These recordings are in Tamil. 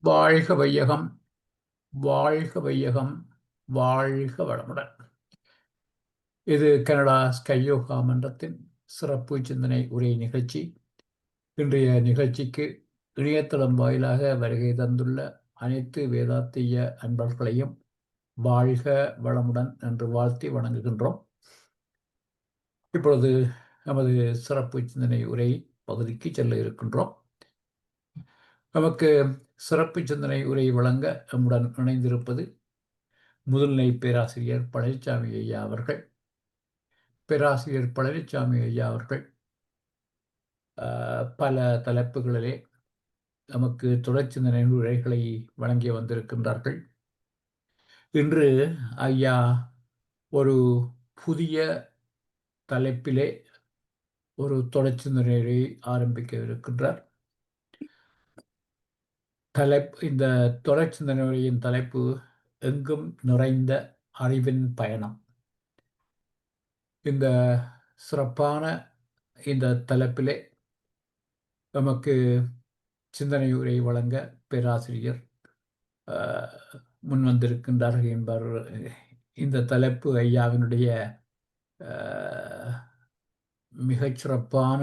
வாழ்க வையகம், வாழ்க வையகம், வாழ்க வளமுடன். இது கனடா ஸ்கை யோகா மன்றத்தின் சிறப்பு சிந்தனை உரை நிகழ்ச்சி. இன்றைய நிகழ்ச்சிக்கு இணையதளம் வாயிலாக வருகை தந்துள்ள அனைத்து வேதாத்திய அன்பர்களையும் வாழ்க வளமுடன் என்று வாழ்த்தி வணங்குகின்றோம். இப்பொழுது நமது சிறப்பு சிந்தனை உரை பகுதிக்கு செல்ல இருக்கின்றோம். நமக்கு சிறப்பு சிந்தனை உரை வழங்க நம்முடன் இணைந்திருப்பது முதுநிலை பேராசிரியர் பழனிசாமி ஐயா அவர்கள். பேராசிரியர் பழனிசாமி ஐயா அவர்கள் பல தலைப்புகளிலே நமக்கு தொடர் சிந்தனை உரைகளை வழங்கி வந்திருக்கின்றார்கள். இன்று ஐயா ஒரு புதிய தலைப்பிலே ஒரு தொடர் சிந்தனையை ஆரம்பிக்க இருக்கின்றார். இந்த தொடர் சிந்தனையின் தலைப்பு எங்கும் நிறைந்த அறிவின் பயணம். இந்த சிறப்பான இந்த தலைப்பிலே நமக்கு சிந்தனை உரை வழங்க பேராசிரியர் முன்வந்திருக்கின்றார்கள் என்பார். இந்த தலைப்பு ஐயாவினுடைய மிகச்சிறப்பான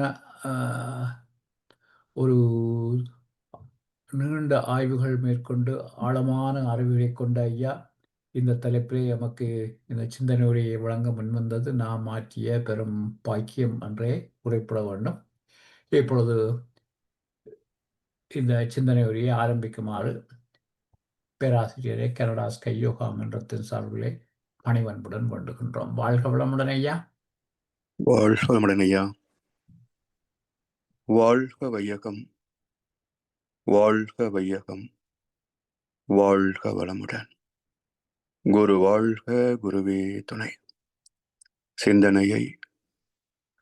ஒரு நீண்ட ஆய்வுகள் மேற்கொண்டு ஆழமான அறிவுரை கொண்ட ஐயா இந்த தலைப்பிலே நமக்கு இந்த சிந்தனை உரையை வழங்க முன்வந்தது நாம் மாற்றிய பெரும் பாக்கியம் என்றே குறிப்பிட வேண்டும். இப்பொழுது இந்த சிந்தனை உரையை ஆரம்பிக்குமாறு பேராசிரியரை கனடா ஸ்கை யோகா மன்றத்தின் சார்பிலே பணிவன்புடன் வேண்டுகின்றோம். வாழ்க வளமுடன் ஐயா. வாழ்க வளமுடன் ஐயா. வாழ்க வையகம், வாழ்க வையகம், வாழ்க வளமுடன். குரு வாழ்க, குருவே துணை. சிந்தனையை,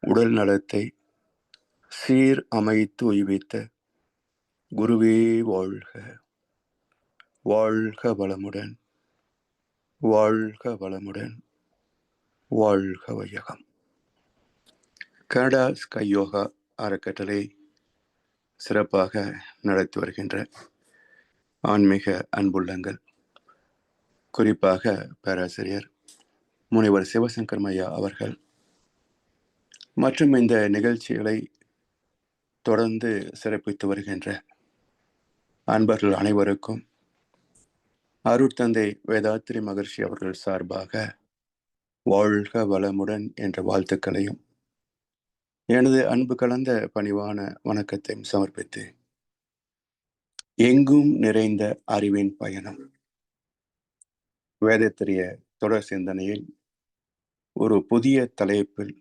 உடல் நலத்தை சீர் அமைத்து உய்வித்த குருவே வாழ்க. வாழ்க வளமுடன், வாழ்க வளமுடன், வாழ்க வையகம். கனடா ஸ்கை யோகா அறக்கட்டளை சிறப்பாக நடத்தி வருகின்ற ஆன்மீக அன்புள்ளங்கள், குறிப்பாக பேராசிரியர் முனைவர் சிவசங்கர் ஐயா அவர்கள் மற்றும் இந்த நிகழ்ச்சிகளை தொடர்ந்து சிறப்பித்து வருகின்ற அன்பர்கள் அனைவருக்கும் அருட்தந்தை வேதாத்திரி மகர்ஷி அவர்கள் சார்பாக வாழ்க வளமுடன் என்ற வாழ்த்துக்களையும் எனது அன்பு கலந்த பணிவான வணக்கத்தையும் சமர்ப்பித்து, எங்கும் நிறைந்த அறிவின் பயணம் வேதத்திரிய தொடர் சிந்தனையில் ஒரு புதிய தலைப்பில்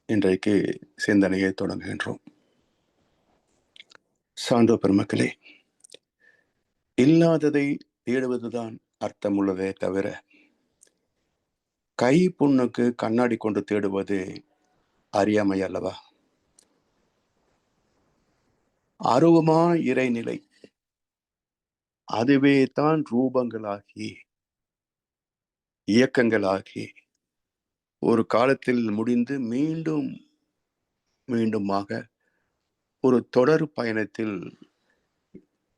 இன்றைக்கு சிந்தனையை தொடங்குகின்றோம். சான்றோ பெருமக்களே, இல்லாததை தேடுவதுதான் அர்த்தமுள்ளதே தவிர கை புண்ணுக்கு கண்ணாடி கொண்டு தேடுவது அறியாமை அல்லவா? அருவமான இறைநிலை அதுவே தான் ரூபங்களாகி இயக்கங்களாகி ஒரு காலத்தில் முடிந்து மீண்டும் மீண்டுமாக ஒரு தொடர் பயணத்தில்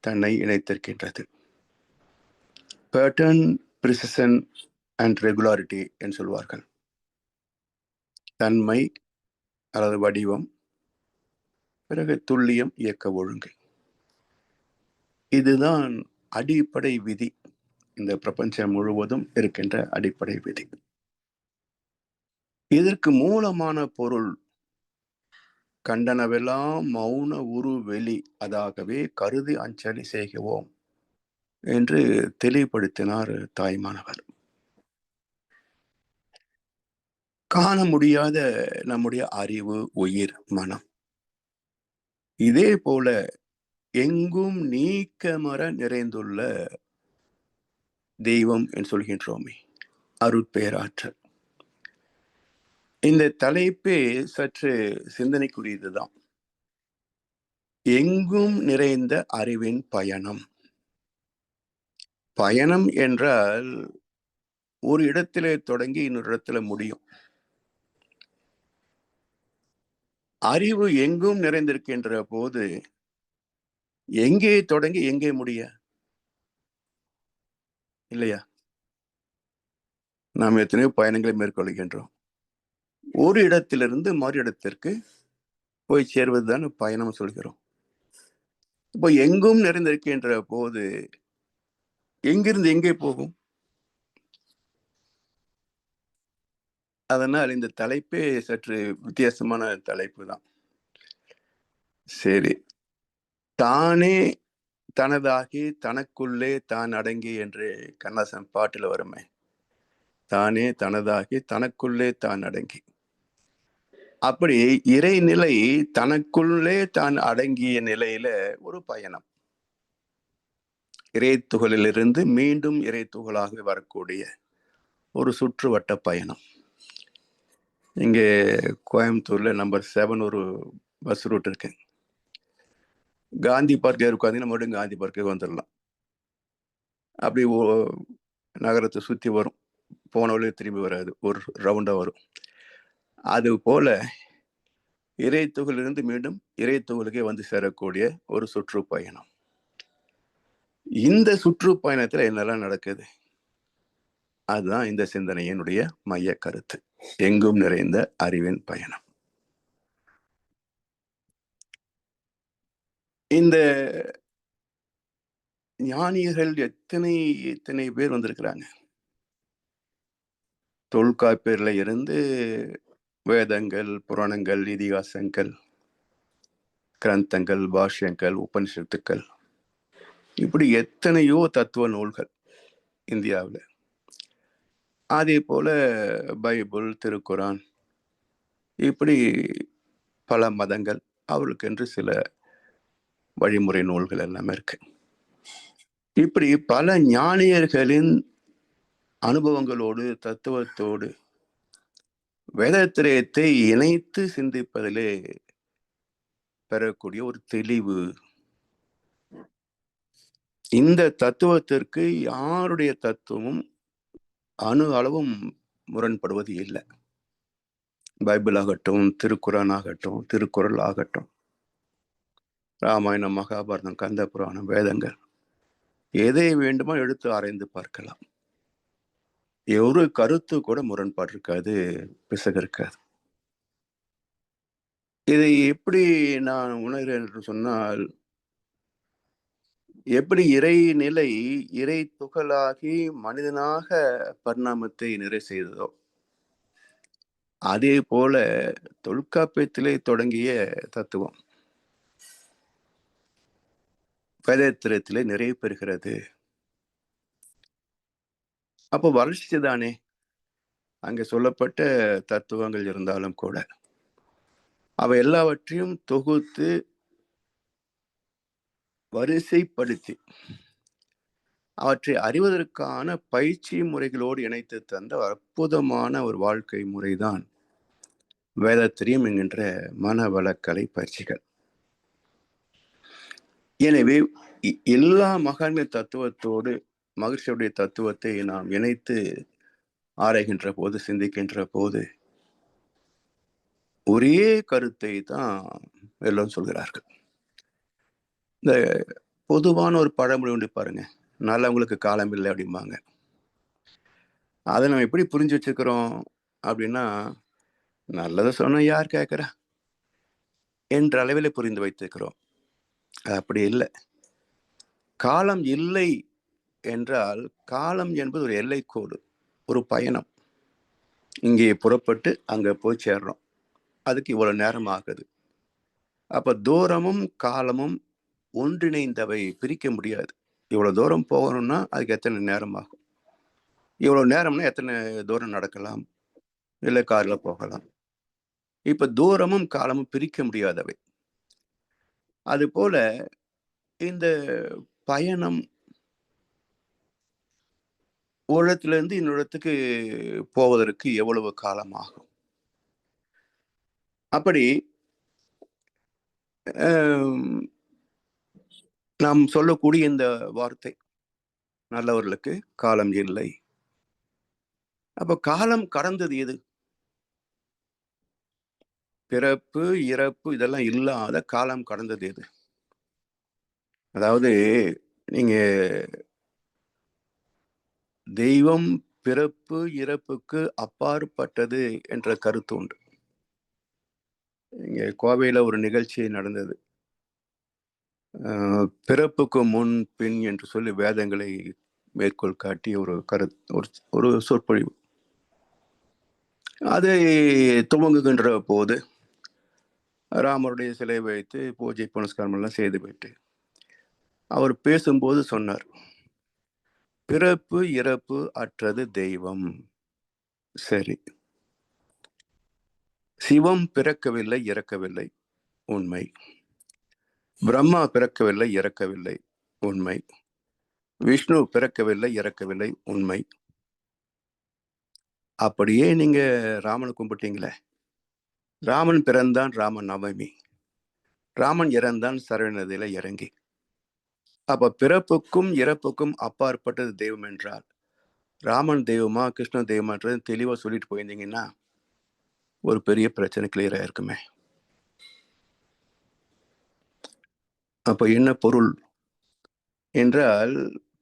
தன்னை இணைத்திருக்கின்றது. பேட்டர்ன், பிரிசிஷன் அண்ட் ரெகுலாரிட்டி என்று சொல்வார்கள். தன்மை அல்லது வடிவம், பிறகு துல்லியம், இயக்க ஒழுங்கு. இதுதான் அடிப்படை விதி, இந்த பிரபஞ்சம் முழுவதும் இருக்கின்ற அடிப்படை விதி. இதற்கு மூலமான பொருள் கண்டனவெல்லாம் மௌன உரு வெளி அதாகவே கருதி அஞ்சலி செய்கிறோம் என்று தெளிவுபடுத்தினார் தாய்மானவர். காண முடியாத நம்முடைய அறிவு, உயிர், மனம், இதே போல எங்கும் நீக்கமற நிறைந்துள்ள தெய்வம் என்று சொல்கின்றோமே, அருட்பேராற்றல். இந்த தலைப்பே சற்று சிந்தனைக்குரியதுதான். எங்கும் நிறைந்த அறிவின் பயணம். பயணம் என்றால் ஒரு இடத்திலே தொடங்கி இன்னொரு இடத்துல முடியும். அறிவு எங்கும் நிறைந்திருக்கின்ற போது எங்கே தொடங்கி எங்கே முடிய? இல்லையா? நாம் எத்தனையோ பயணங்களை மேற்கொள்கின்றோம். ஒரு இடத்திலிருந்து மறு இடத்திற்கு போய் சேர்வதுதான் பயணம் சொல்கிறோம். இப்போ எங்கும் நிறைந்திருக்கின்ற போது எங்கிருந்து எங்கே போகும்? அதனால் இந்த தலைப்பே சற்று வித்தியாசமான தலைப்பு தான். சரி, தானே தனதாகி தனக்குள்ளே தான் அடங்கி என்று கண்ணதாசன் பாட்டுல வருமே, தானே தனதாகி தனக்குள்ளே தான் அடங்கி. அப்படி இறைநிலை தனக்குள்ளே தான் அடங்கிய நிலையில ஒரு பயணம். இறைத்துகளிலிருந்து மீண்டும் இறைத்துகளாக வரக்கூடிய ஒரு சுற்றுவட்ட பயணம். இங்கே கோயம்புத்தூர்ல நம்பர் 7 ஒரு பஸ் ரூட் இருக்கு. காந்தி பார்க் உட்காந்தீங்கன்னா மறுபடியும் காந்தி பார்க்கு வந்துடலாம். அப்படி நகரத்தை சுத்தி வரும், போன வழியே திரும்பி வராது, ஒரு ரவுண்டா வரும். அது போல இறைத்துகளிலிருந்து மீண்டும் இறைத்துகளுக்கே வந்து சேரக்கூடிய ஒரு சுற்றுப்பயணம். இந்த சுற்றுப்பயணத்துல என்னெல்லாம் நடக்குது, அதுதான் இந்த சிந்தனையினுடைய மைய கருத்து. எங்கும் நிறைந்த அறிவின் பயணம். இந்த ஞானியர்கள் எத்தனை பேர் வந்திருக்கிறாங்க. தொல்காப்பியர்ல இருந்து வேதங்கள், புராணங்கள், இதிகாசங்கள், கிரந்தங்கள், பாஷ்யங்கள், உபனிஷத்துக்கள், இப்படி எத்தனையோ தத்துவ நூல்கள் இந்தியாவில். அதே போல பைபிள், திருக்குரான், இப்படி பல மதங்கள், அவர்களுக்கென்று சில வழிமுறை நூல்கள் எல்லாமே இருக்கு. இப்படி பல ஞானியர்களின் அனுபவங்களோடு தத்துவத்தோடு வேதத்திரயத்தை இணைத்து சிந்திப்பதிலே பெறக்கூடிய ஒரு தெளிவு. இந்த தத்துவத்திற்கு யாருடைய தத்துவமும் அணு அளவும் முரண்படுவது இல்லை. பைபிள் ஆகட்டும், திருக்குரான் ஆகட்டும், திருக்குறள் ஆகட்டும், ராமாயணம், மகாபாரதம், கந்த புராணம், வேதங்கள், எதை வேண்டுமோ எடுத்து ஆராய்ந்து பார்க்கலாம். ஒரு கருத்து கூட முரண்பாடு இருக்காது, பிசகு இருக்காது. இதை எப்படி நான் உணர்கிறேன் என்று சொன்னால், எப்படி இறைநிலை இறை துகளாகி மனிதனாக பரிணாமத்தை நிறை செய்ததோ, அதே போல தொல்காப்பியத்திலே தொடங்கிய தத்துவம் வேதத்திரத்திலே நிறைய பெறுகிறது. அப்போ வளர்ச்சி தானே அங்கே சொல்லப்பட்ட தத்துவங்கள் இருந்தாலும் கூட அவை எல்லாவற்றையும் தொகுத்து வரிசைப்படுத்தி அவற்றை அறிவதற்கான பயிற்சி முறைகளோடு இணைத்து தந்த அற்புதமான ஒரு வாழ்க்கை முறைதான் வேதத்திரியம் என்கின்ற மனவளக்கலை பயிற்சிகள். எனவே எல்லா மகான்கள் தத்துவத்தோடு மகிழ்ச்சியுடைய தத்துவத்தை நாம் இணைத்து ஆராய்கின்ற போது, சிந்திக்கின்ற போது ஒரே கருத்தை தான் எல்லோரும் சொல்கிறார்கள். இந்த பொதுவான ஒரு பழமொழி உண்டு பாருங்க, நல்லவங்களுக்கு காலம் இல்லை அப்படிம்பாங்க. அதை நம்ம எப்படி புரிஞ்சு வச்சுக்கிறோம் அப்படின்னா, நல்லதை சொன்னா யார் கேட்கிறா என்ற அளவில் புரிந்து வைத்திருக்கிறோம். அப்படி இல்லை. காலம் இல்லை என்றால், காலம் என்பது ஒரு எல்லைக்கோடு, ஒரு பயணம். இங்கே புறப்பட்டு அங்க போய் சேர்றோம், அதுக்கு இவ்வளவு நேரம் ஆகுது. அப்ப தூரமும் காலமும் ஒன்றிணைந்தவை, பிரிக்க முடியாது. இவ்வளவு தூரம் போகணும்னா அதுக்கு எத்தனை நேரம் ஆகும், இவ்வளவு நேரம்னா எத்தனை தூரம் நடக்கலாம், இல்லை கார்ல போகலாம். இப்ப தூரமும் காலமும் பிரிக்க முடியாதவை. அது போல இந்த பயணம் ஒரு இடத்துல இருந்து இன்னொரு இடத்துக்கு போவதற்கு எவ்வளவு காலம் ஆகும். அப்படி நாம் சொல்லக்கூடிய இந்த வார்த்தை, நல்லவர்களுக்கு காலம் இல்லை. அப்ப காலம் கடந்தது எது? பிறப்பு, இறப்பு இதெல்லாம் இல்லாத காலம் கடந்தது எது? அதாவது நீங்க தெய்வம் பிறப்பு இறப்புக்கு அப்பாற்பட்டது என்ற கருத்து உண்டு. இங்க கோவையில ஒரு நிகழ்ச்சி நடந்தது. பிறப்புக்கு முன் பின் என்று சொல்லி வேதங்களை மேற்கோள் காட்டி ஒரு ஒரு சொற்பொழிவு. அதை துவங்குகின்ற போது ராமருடைய சிலை வைத்து பூஜை புனஸ்காரம் எல்லாம் செய்துவிட்டு அவர் பேசும்போது சொன்னார், பிறப்பு இறப்பு அற்றது தெய்வம். சரி, சிவம் பிறக்கவில்லை இறக்கவில்லை, உண்மை. பிரம்மா பிறக்கவில்லை இறக்கவில்லை, உண்மை. விஷ்ணு பிறக்கவில்லை இறக்கவில்லை, உண்மை. அப்படியே நீங்க ராமனை கும்பிட்டீங்களே, ராமன் பிறந்தான் ராமன் நவமி, ராமன் இறந்தான் சரவணதியில இறங்கி. அப்ப பிறப்புக்கும் இறப்புக்கும் அப்பாற்பட்டது தெய்வம் என்றால் ராமன் தெய்வமா கிருஷ்ண தெய்வமான்றது தெளிவா சொல்லிட்டு போயிருந்தீங்கன்னா ஒரு பெரிய பிரச்சனை கிளியரா இருக்குமே. அப்ப என்ன பொருள் என்றால்,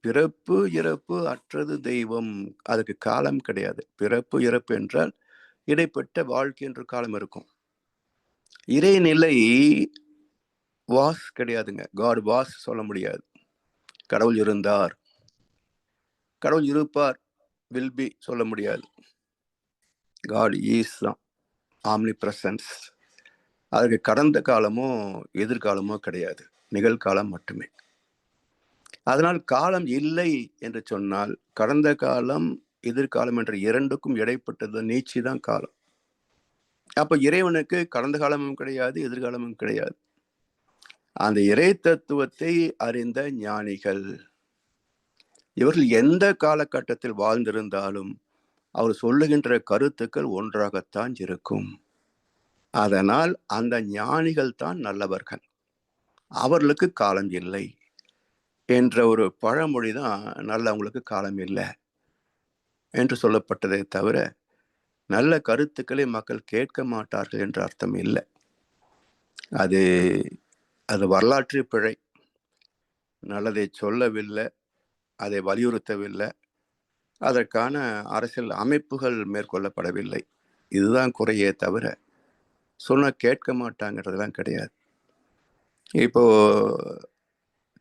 பிறப்பு இறப்பு அற்றது தெய்வம். அதுக்கு காலம் கிடையாது. பிறப்பு இறப்பு என்றால் இடைப்பட்ட வாழ்க்கை என்ற காலம் இருக்கும். இறைநிலை வாஸ் கிடையாதுங்க. காட் வாஸ் சொல்ல முடியாது. கடவுள் இருந்தார், கடவுள் இருப்பார், வில் பி சொல்ல முடியாது. காட் ஈஸ் தான், ஆம்னி பிரசன்ஸ். அதுக்கு கடந்த காலமோ எதிர்காலமோ கிடையாது, நிகழ்காலம் மட்டுமே. அதனால் காலம் இல்லை என்று சொன்னால் கடந்த காலம் எதிர்காலம் என்ற இரண்டுக்கும் இடைப்பட்டது நீச்சி தான் காலம். அப்ப இறைவனுக்கு கடந்த காலமும் கிடையாது, எதிர்காலமும் கிடையாது. அந்த இறை தத்துவத்தை அறிந்த ஞானிகள் இவர்கள் எந்த காலகட்டத்தில் வாழ்ந்திருந்தாலும் அவர் சொல்லுகின்ற கருத்துக்கள் ஒன்றாகத்தான் இருக்கும். அதனால் அந்த ஞானிகள் தான் நல்லவர்கள், அவர்களுக்கு காலம் இல்லை என்ற ஒரு பழமொழி தான் நல்லவங்களுக்கு காலம் இல்லை என்று சொல்லப்பட்டதை தவிர நல்ல கருத்துக்களை மக்கள் கேட்க மாட்டார்கள் என்ற அர்த்தம் இல்லை. அது அது வரலாற்று பிழை. நல்லதை சொல்லவில்லை, அதை வலியுறுத்தவில்லை, அதற்கான அரசியல் அமைப்புகள் மேற்கொள்ளப்படவில்லை. இதுதான் குறையே தவிர சொன்ன கேட்க மாட்டாங்கிறதுலாம் கிடையாது. இப்போ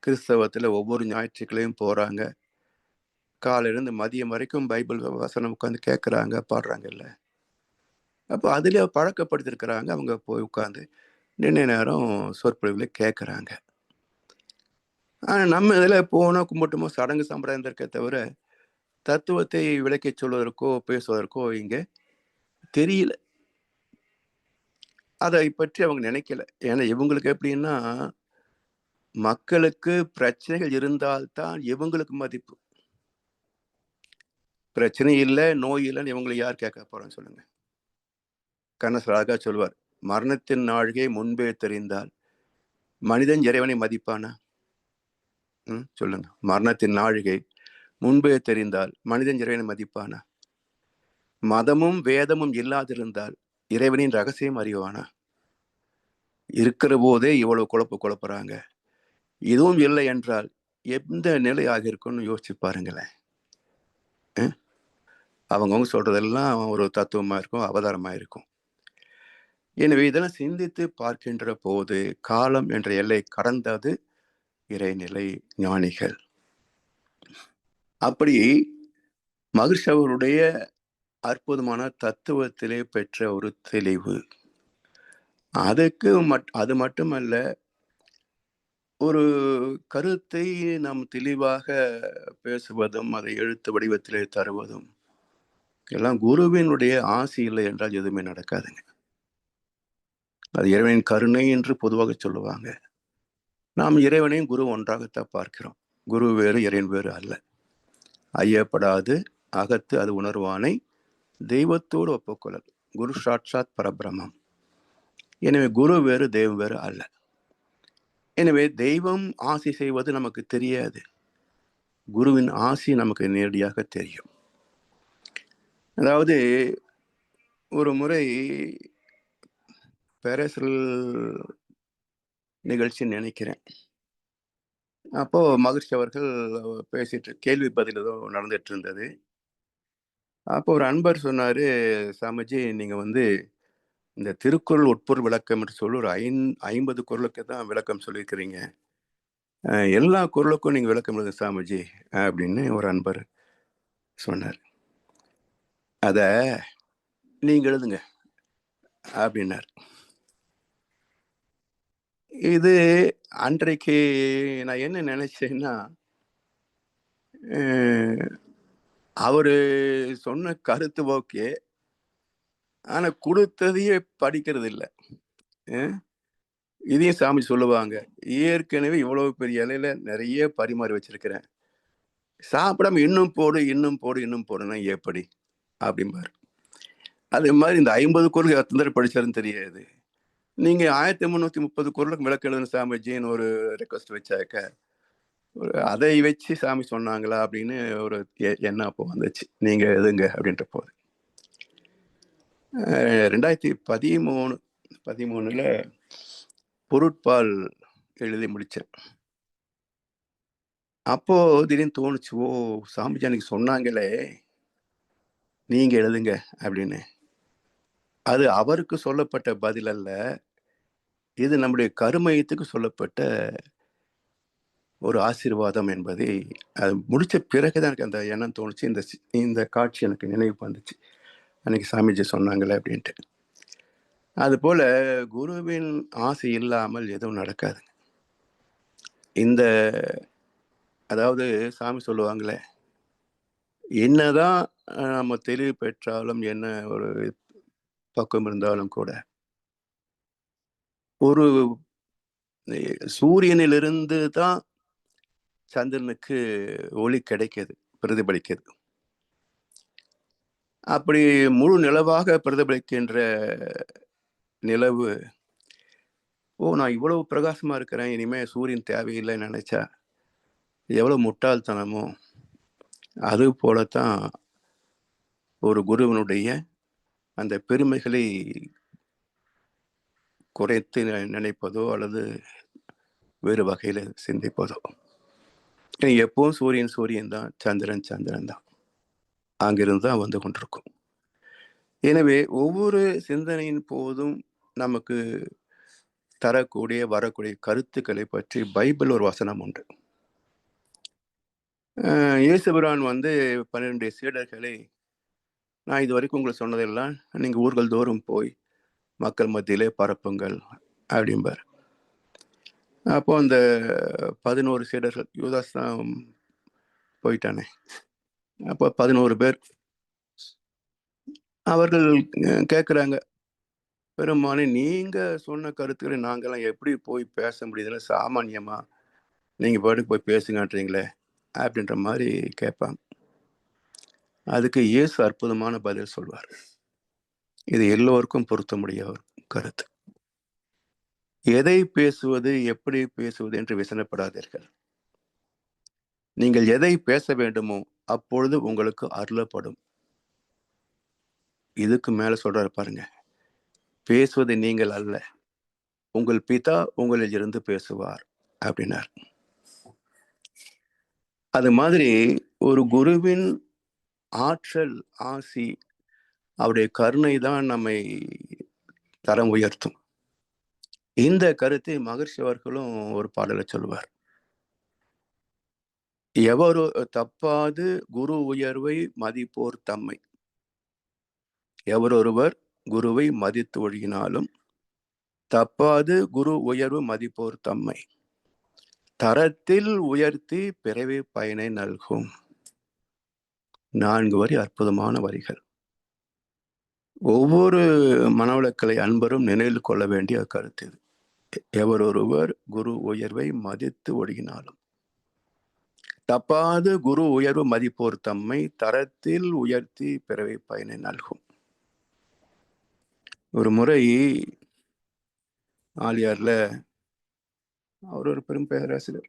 கிறிஸ்தவத்தில் ஒவ்வொரு ஞாயிற்றுக்கிழையும் போறாங்க, காலையிலிருந்து மதியம் வரைக்கும் பைபிள் வசனம் உட்காந்து கேட்குறாங்க, பாடுறாங்க இல்லை. அப்போ அதில் பழக்கப்படுத்திருக்கிறாங்க. அவங்க போய் உட்காந்து நின்ன நேரம் சொற்பொழிவில் கேட்குறாங்க. ஆனால் நம்ம இதில் போனால் கும்பிட்டுமோ சடங்கு சம்பிரதாயம் இருக்க தவிர தத்துவத்தை விளக்கி சொல்வதற்கோ பேசுவதற்கோ இங்கே தெரியல. அதை பற்றி அவங்க நினைக்கல. ஏன்னா இவங்களுக்கு எப்படின்னா, மக்களுக்கு பிரச்சனைகள் இருந்தால்தான் இவங்களுக்கு மதிப்பு. பிரச்சனை இல்லை, நோய் இல்லைன்னு இவங்களை யார் கேட்க போறான்னு சொல்லுங்க. கண்ணசர் அழகா சொல்வார், மரணத்தின் நாழிகை முன்பே தெரிந்தால் மனிதன் இறைவனை மதிப்பானா? சொல்லுங்க. மரணத்தின் நாழிகை முன்பே தெரிந்தால் மனிதன் இறைவனை மதிப்பானா? மதமும் வேதமும் இல்லாதிருந்தால் இறைவனின் ரகசியம் அறிவானா? இருக்கிற போதே இவ்வளவு குழப்புறாங்க. இதுவும் இல்லை என்றால் எந்த நிலை ஆகியிருக்கும்னு யோசிச்சு பாருங்களேன். அவங்கவுங்க சொல்றதெல்லாம் ஒரு தத்துவமா இருக்கும், அவதாரமா இருக்கும். எனவே இதெல்லாம் சிந்தித்து பார்க்கின்ற போது காலம் என்ற எல்லை கடந்தது இறைநிலை ஞானிகள். அப்படி மகிழ்ச்சி அவருடைய அற்புதமான தத்துவத்திலே பெற்ற ஒரு தெளிவு. அதுக்கு அது மட்டுமல்ல, ஒரு கருத்தை நாம் தெளிவாக பேசுவதும் அதை எழுத்து வடிவத்திலே தருவதும் எல்லாம் குருவினுடைய ஆசி இல்லை என்றால் எதுவுமே நடக்காதுங்க. அது இறைவனின் கருணை என்று பொதுவாக சொல்லுவாங்க. நாம் இறைவனையும் குரு ஒன்றாகத்தான் பார்க்கிறோம். குரு வேறு இறைவன் வேறு அல்ல. ஐயப்படாது அகத்து அது உணர்வானை தெய்வத்தோடு ஒப்புக்கொள்ளல். குரு சாட்சாத் பரபிரமம். எனவே குரு வேறு தெய்வம் வேறு அல்ல. எனவே தெய்வம் ஆசி செய்வது நமக்கு தெரியாது, குருவின் ஆசி நமக்கு நேரடியாக தெரியும். அதாவது ஒரு முறை பேரரசல் நிகழ்ச்சி நினைக்கிறேன், அப்போ மகிழ்ச்சி அவர்கள் பேசிட்டு கேள்வி பதில் ஏதோ நடந்துட்டு இருந்தது. அப்போ ஒரு அன்பர் சொன்னாரு, "சாமிஜி, நீங்க வந்து இந்த திருக்குறள் உட்பொருள் விளக்கம் என்று சொல்லி ஒரு 50 குறளுக்கு தான் விளக்கம் சொல்லியிருக்கிறீங்க. எல்லா குறளுக்கும் நீங்க விளக்கம் எழுதுங்க சாமிஜி" அப்படின்னு ஒரு அன்பர் சொன்னார். "அத நீங்க எழுதுங்க" அப்படின்னார். இது அன்றைக்கு நான் என்ன நினைச்சேன்னா, அ அவரு சொன்ன கருத்து ஓகே. ஆனா குடுத்ததையே படிக்கிறது இல்ல. அ இதையும் சாமி சொல்லுவாங்க. "ஏற்கனவே இவ்வளவு பெரிய இலையில நெறைய பரிமாறி வச்சிருக்கிறேன். சாப்பிடாம இன்னும் போடு, இன்னும் போடு, இன்னும் போடுன்னா எப்படி?" அப்படிம்பாரு. அது மாரி இந்த 50 குறள் எத்தன தடவ படிச்சாருன்னு தெரியாது. நீங்க 1330 குறளுக்கு விளக்கம் எழுதுன சாமிஜின்னு ஒரு ரிக்வெஸ்ட் வச்சாக்க, அதை வச்சு சாமி சொன்னாங்களா அப்படின்னு ஒரு எண்ணம் அப்போ வந்துச்சு. நீங்க எழுதுங்க அப்படின்ற போது. 2013ல பொருட்பால் எழுதி முடிச்சேன். அப்போ திடீர்னு தோணுச்சு, "ஓ! சாமிஜி அன்னைக்கு சொன்னாங்களே, நீங்க எழுதுங்க" அப்படின்னு. அது அவருக்கு சொல்லப்பட்ட பதில் அல்ல. இது நம்முடைய கருமையத்துக்கு சொல்லப்பட்ட ஒரு ஆசீர்வாதம் என்பதை அது முடிச்ச பிறகு தான் எனக்கு அந்த எண்ணம் தோணுச்சு. இந்த காட்சி எனக்கு நினைவுக்கு வந்துச்சு. அன்னைக்கு சாமிஜி சொன்னாங்களே அப்படின்ட்டு. அதுபோல குருவின் ஆசை இல்லாமல் எதுவும் நடக்காதுங்க. இந்த அதாவது சாமி சொல்லுவாங்களே, என்னதான் நம்ம தெளிவு பெற்றாலும், என்ன ஒரு பக்குவம் இருந்தாலும் கூட, ஒரு சூரியனிலிருந்து தான் சந்திரனுக்கு ஒளி கிடைக்குது, பிரதிபலிக்குது. அப்படி முழு நிலவாக பிரதிபலிக்கின்ற நிலவு, "ஓ! நான் இவ்வளவு பிரகாசமா இருக்கிறேன். இனிமே சூரியன் தேவையில்லைன்னு" நெனைச்சா, எவ்வளவு முட்டாள்தனமோ! அது போலத்தான் ஒரு குருவினுடைய அந்த பெருமைகளை குறைத்து நினைப்பதோ, அல்லது வேறு வகையில சிந்திப்பதோ. எப்பவும் சூரியன் சூரியன் தான், சந்திரன் சந்திரன் தான். அங்கிருந்து தான் வந்து கொண்டிருக்கும். எனவே ஒவ்வொரு சிந்தனையின் போதும் நமக்கு வரக்கூடிய கருத்துக்களை பற்றி பைபிள் ஒரு வசனம் உண்டு. இயேசுபிரான் வந்து 12 சீடர்களை, "நான் இதுவரைக்கும் உங்களுக்கு சொன்னதெல்லாம் நீங்க ஊர்கள் தோறும் போய் மக்கள் மத்தியிலே பரப்புங்கள்" அப்படிம்பாரு. அப்போ அந்த 11 சீடர்கள், யூதாஸ் தான் போயிட்டானே. அப்போ 11 பேர் அவர்கள் கேட்குறாங்க, "பெருமானே, நீங்க சொன்ன கருத்துக்களை நாங்கலாம் எப்படி போய் பேச முடியுதுல? சாமானியமா நீங்க பாட்டுக்கு போய் பேசுங்கன்றீங்களே!" அப்படின்ற மாரி கேட்பாங்க. அதுக்கு இயேசு அற்புதமான பதில் சொல்வார். இது எல்லோருக்கும் பொருத்தமுடைய ஒரு கருத்து. எதை பேசுவது, எப்படி பேசுவது என்று விசனப்படாதீர்கள். நீங்கள் எதை பேச வேண்டுமோ அப்பொழுது உங்களுக்கு அருளப்படும். இதுக்கு மேல சொல்றாரு பாருங்க. பேசுவது நீங்கள் அல்ல, உங்கள் பிதா உங்களில் இருந்து பேசுவார் அப்படின்னார். அது மாதிரி ஒரு குருவின் ஆற்றல், ஆசி, அவருடைய கருணை தான் நம்மை தரம் உயர்த்தும். இந்த கருத்தை மகரிஷி அவர்களும் ஒரு பாடல சொல்லுவார். எவரோ தப்பாது குரு உயர்வை மதிப்போர் தம்மை. எவரொருவர் குருவை மதித்து ஒழுகினாலும் தப்பாது குரு உயர்வு மதிப்போர் தம்மை. தரத்தில் உயர்த்தி பிறவி பயனை நல்கும். 4 வரி அற்புதமான வரிகள். ஒவ்வொரு மனவளக்கலை அன்பரும் நினைவில் கொள்ள வேண்டிய கருத்து இது. எவரொருவர் குரு உயர்வை மதித்து ஒழுகினாலும் தப்பாது குரு உயர்வு மதிப்போர் தம்மை தரத்தில் உயர்த்தி பிறவி பயனை நல்கும். ஒரு முறை ஆலியார்ல அவர் ஒரு பெரும் பேராசிரியர்.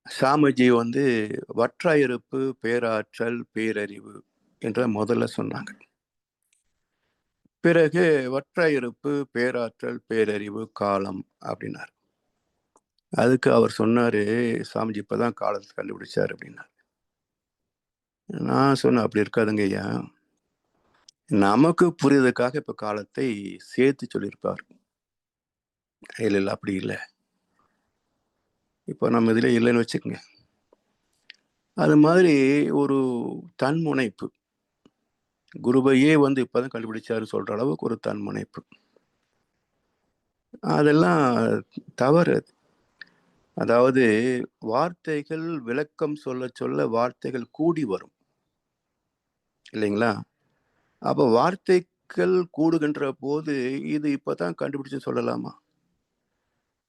சாமிஜி வந்து வற்றாயிருப்பு, பேராற்றல், பேரறிவு என்ற முதல்ல சொன்னாங்க. பிறகு வற்றாயிருப்பு, பேராற்றல், பேரறிவு, காலம் அப்படின்னார். அதுக்கு அவர் சொன்னாரு, சாமிஜி இப்பதான் காலத்தை கண்டுபிடிச்சாரு அப்படின்னா. நான் சொன்னேன், அப்படி இருக்காதுங்க ஐயா, நமக்கு புரியுறதுக்காக இப்ப காலத்தை சேர்த்து சொல்லியிருப்பார். இல்ல இல்ல அப்படி இல்லை, இப்போ நம்ம இதுல இல்லைன்னு வச்சுக்கோங்க. அது மாதிரி ஒரு தன்முனைப்பு, குருவையே இப்பதான் கண்டுபிடிச்சாரு சொல்ற அளவுக்கு ஒரு தன்முனைப்பு, அதெல்லாம் தவறு. அதாவது வார்த்தைகள் விளக்கம் சொல்ல சொல்ல வார்த்தைகள் கூடி வரும் இல்லைங்களா? அப்ப வார்த்தைகள் கூடுகின்ற போது இது இப்பதான் கண்டுபிடிச்சு சொல்லலாமா?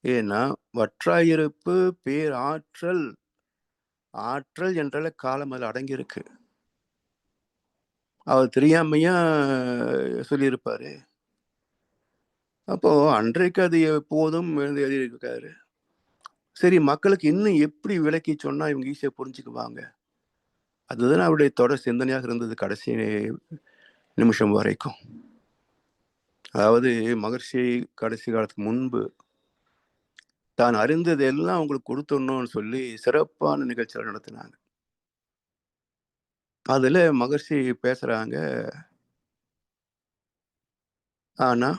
ஏன்னா வற்றாயிருப்பு பேர் ஆற்றல், ஆற்றல் என்றால காலம் அதில் அடங்கியிருக்கு. அவர் தெரியாமையா சொல்லியிருப்பாரு. அப்போ அன்றைக்கு அது எப்போதும் எழுதியிருக்காரு. சரி, மக்களுக்கு இன்னும் எப்படி விளக்கி சொன்னா இவங்க ஈஸியா புரிஞ்சுக்குவாங்க? அதுதான் அவருடைய தொடர் சிந்தனையாக இருந்தது கடைசி நிமிஷம் வரைக்கும். அதாவது மகர்ஷி கடைசி காலத்துக்கு முன்பு தான் அறிந்தது எல்லாம் அவங்களுக்கு கொடுத்துடணும்னு சொல்லி சிறப்பான நிகழ்ச்சிகள் நடத்தினாங்க. அதுல மகர்ஷி பேசுறாங்க. ஆனா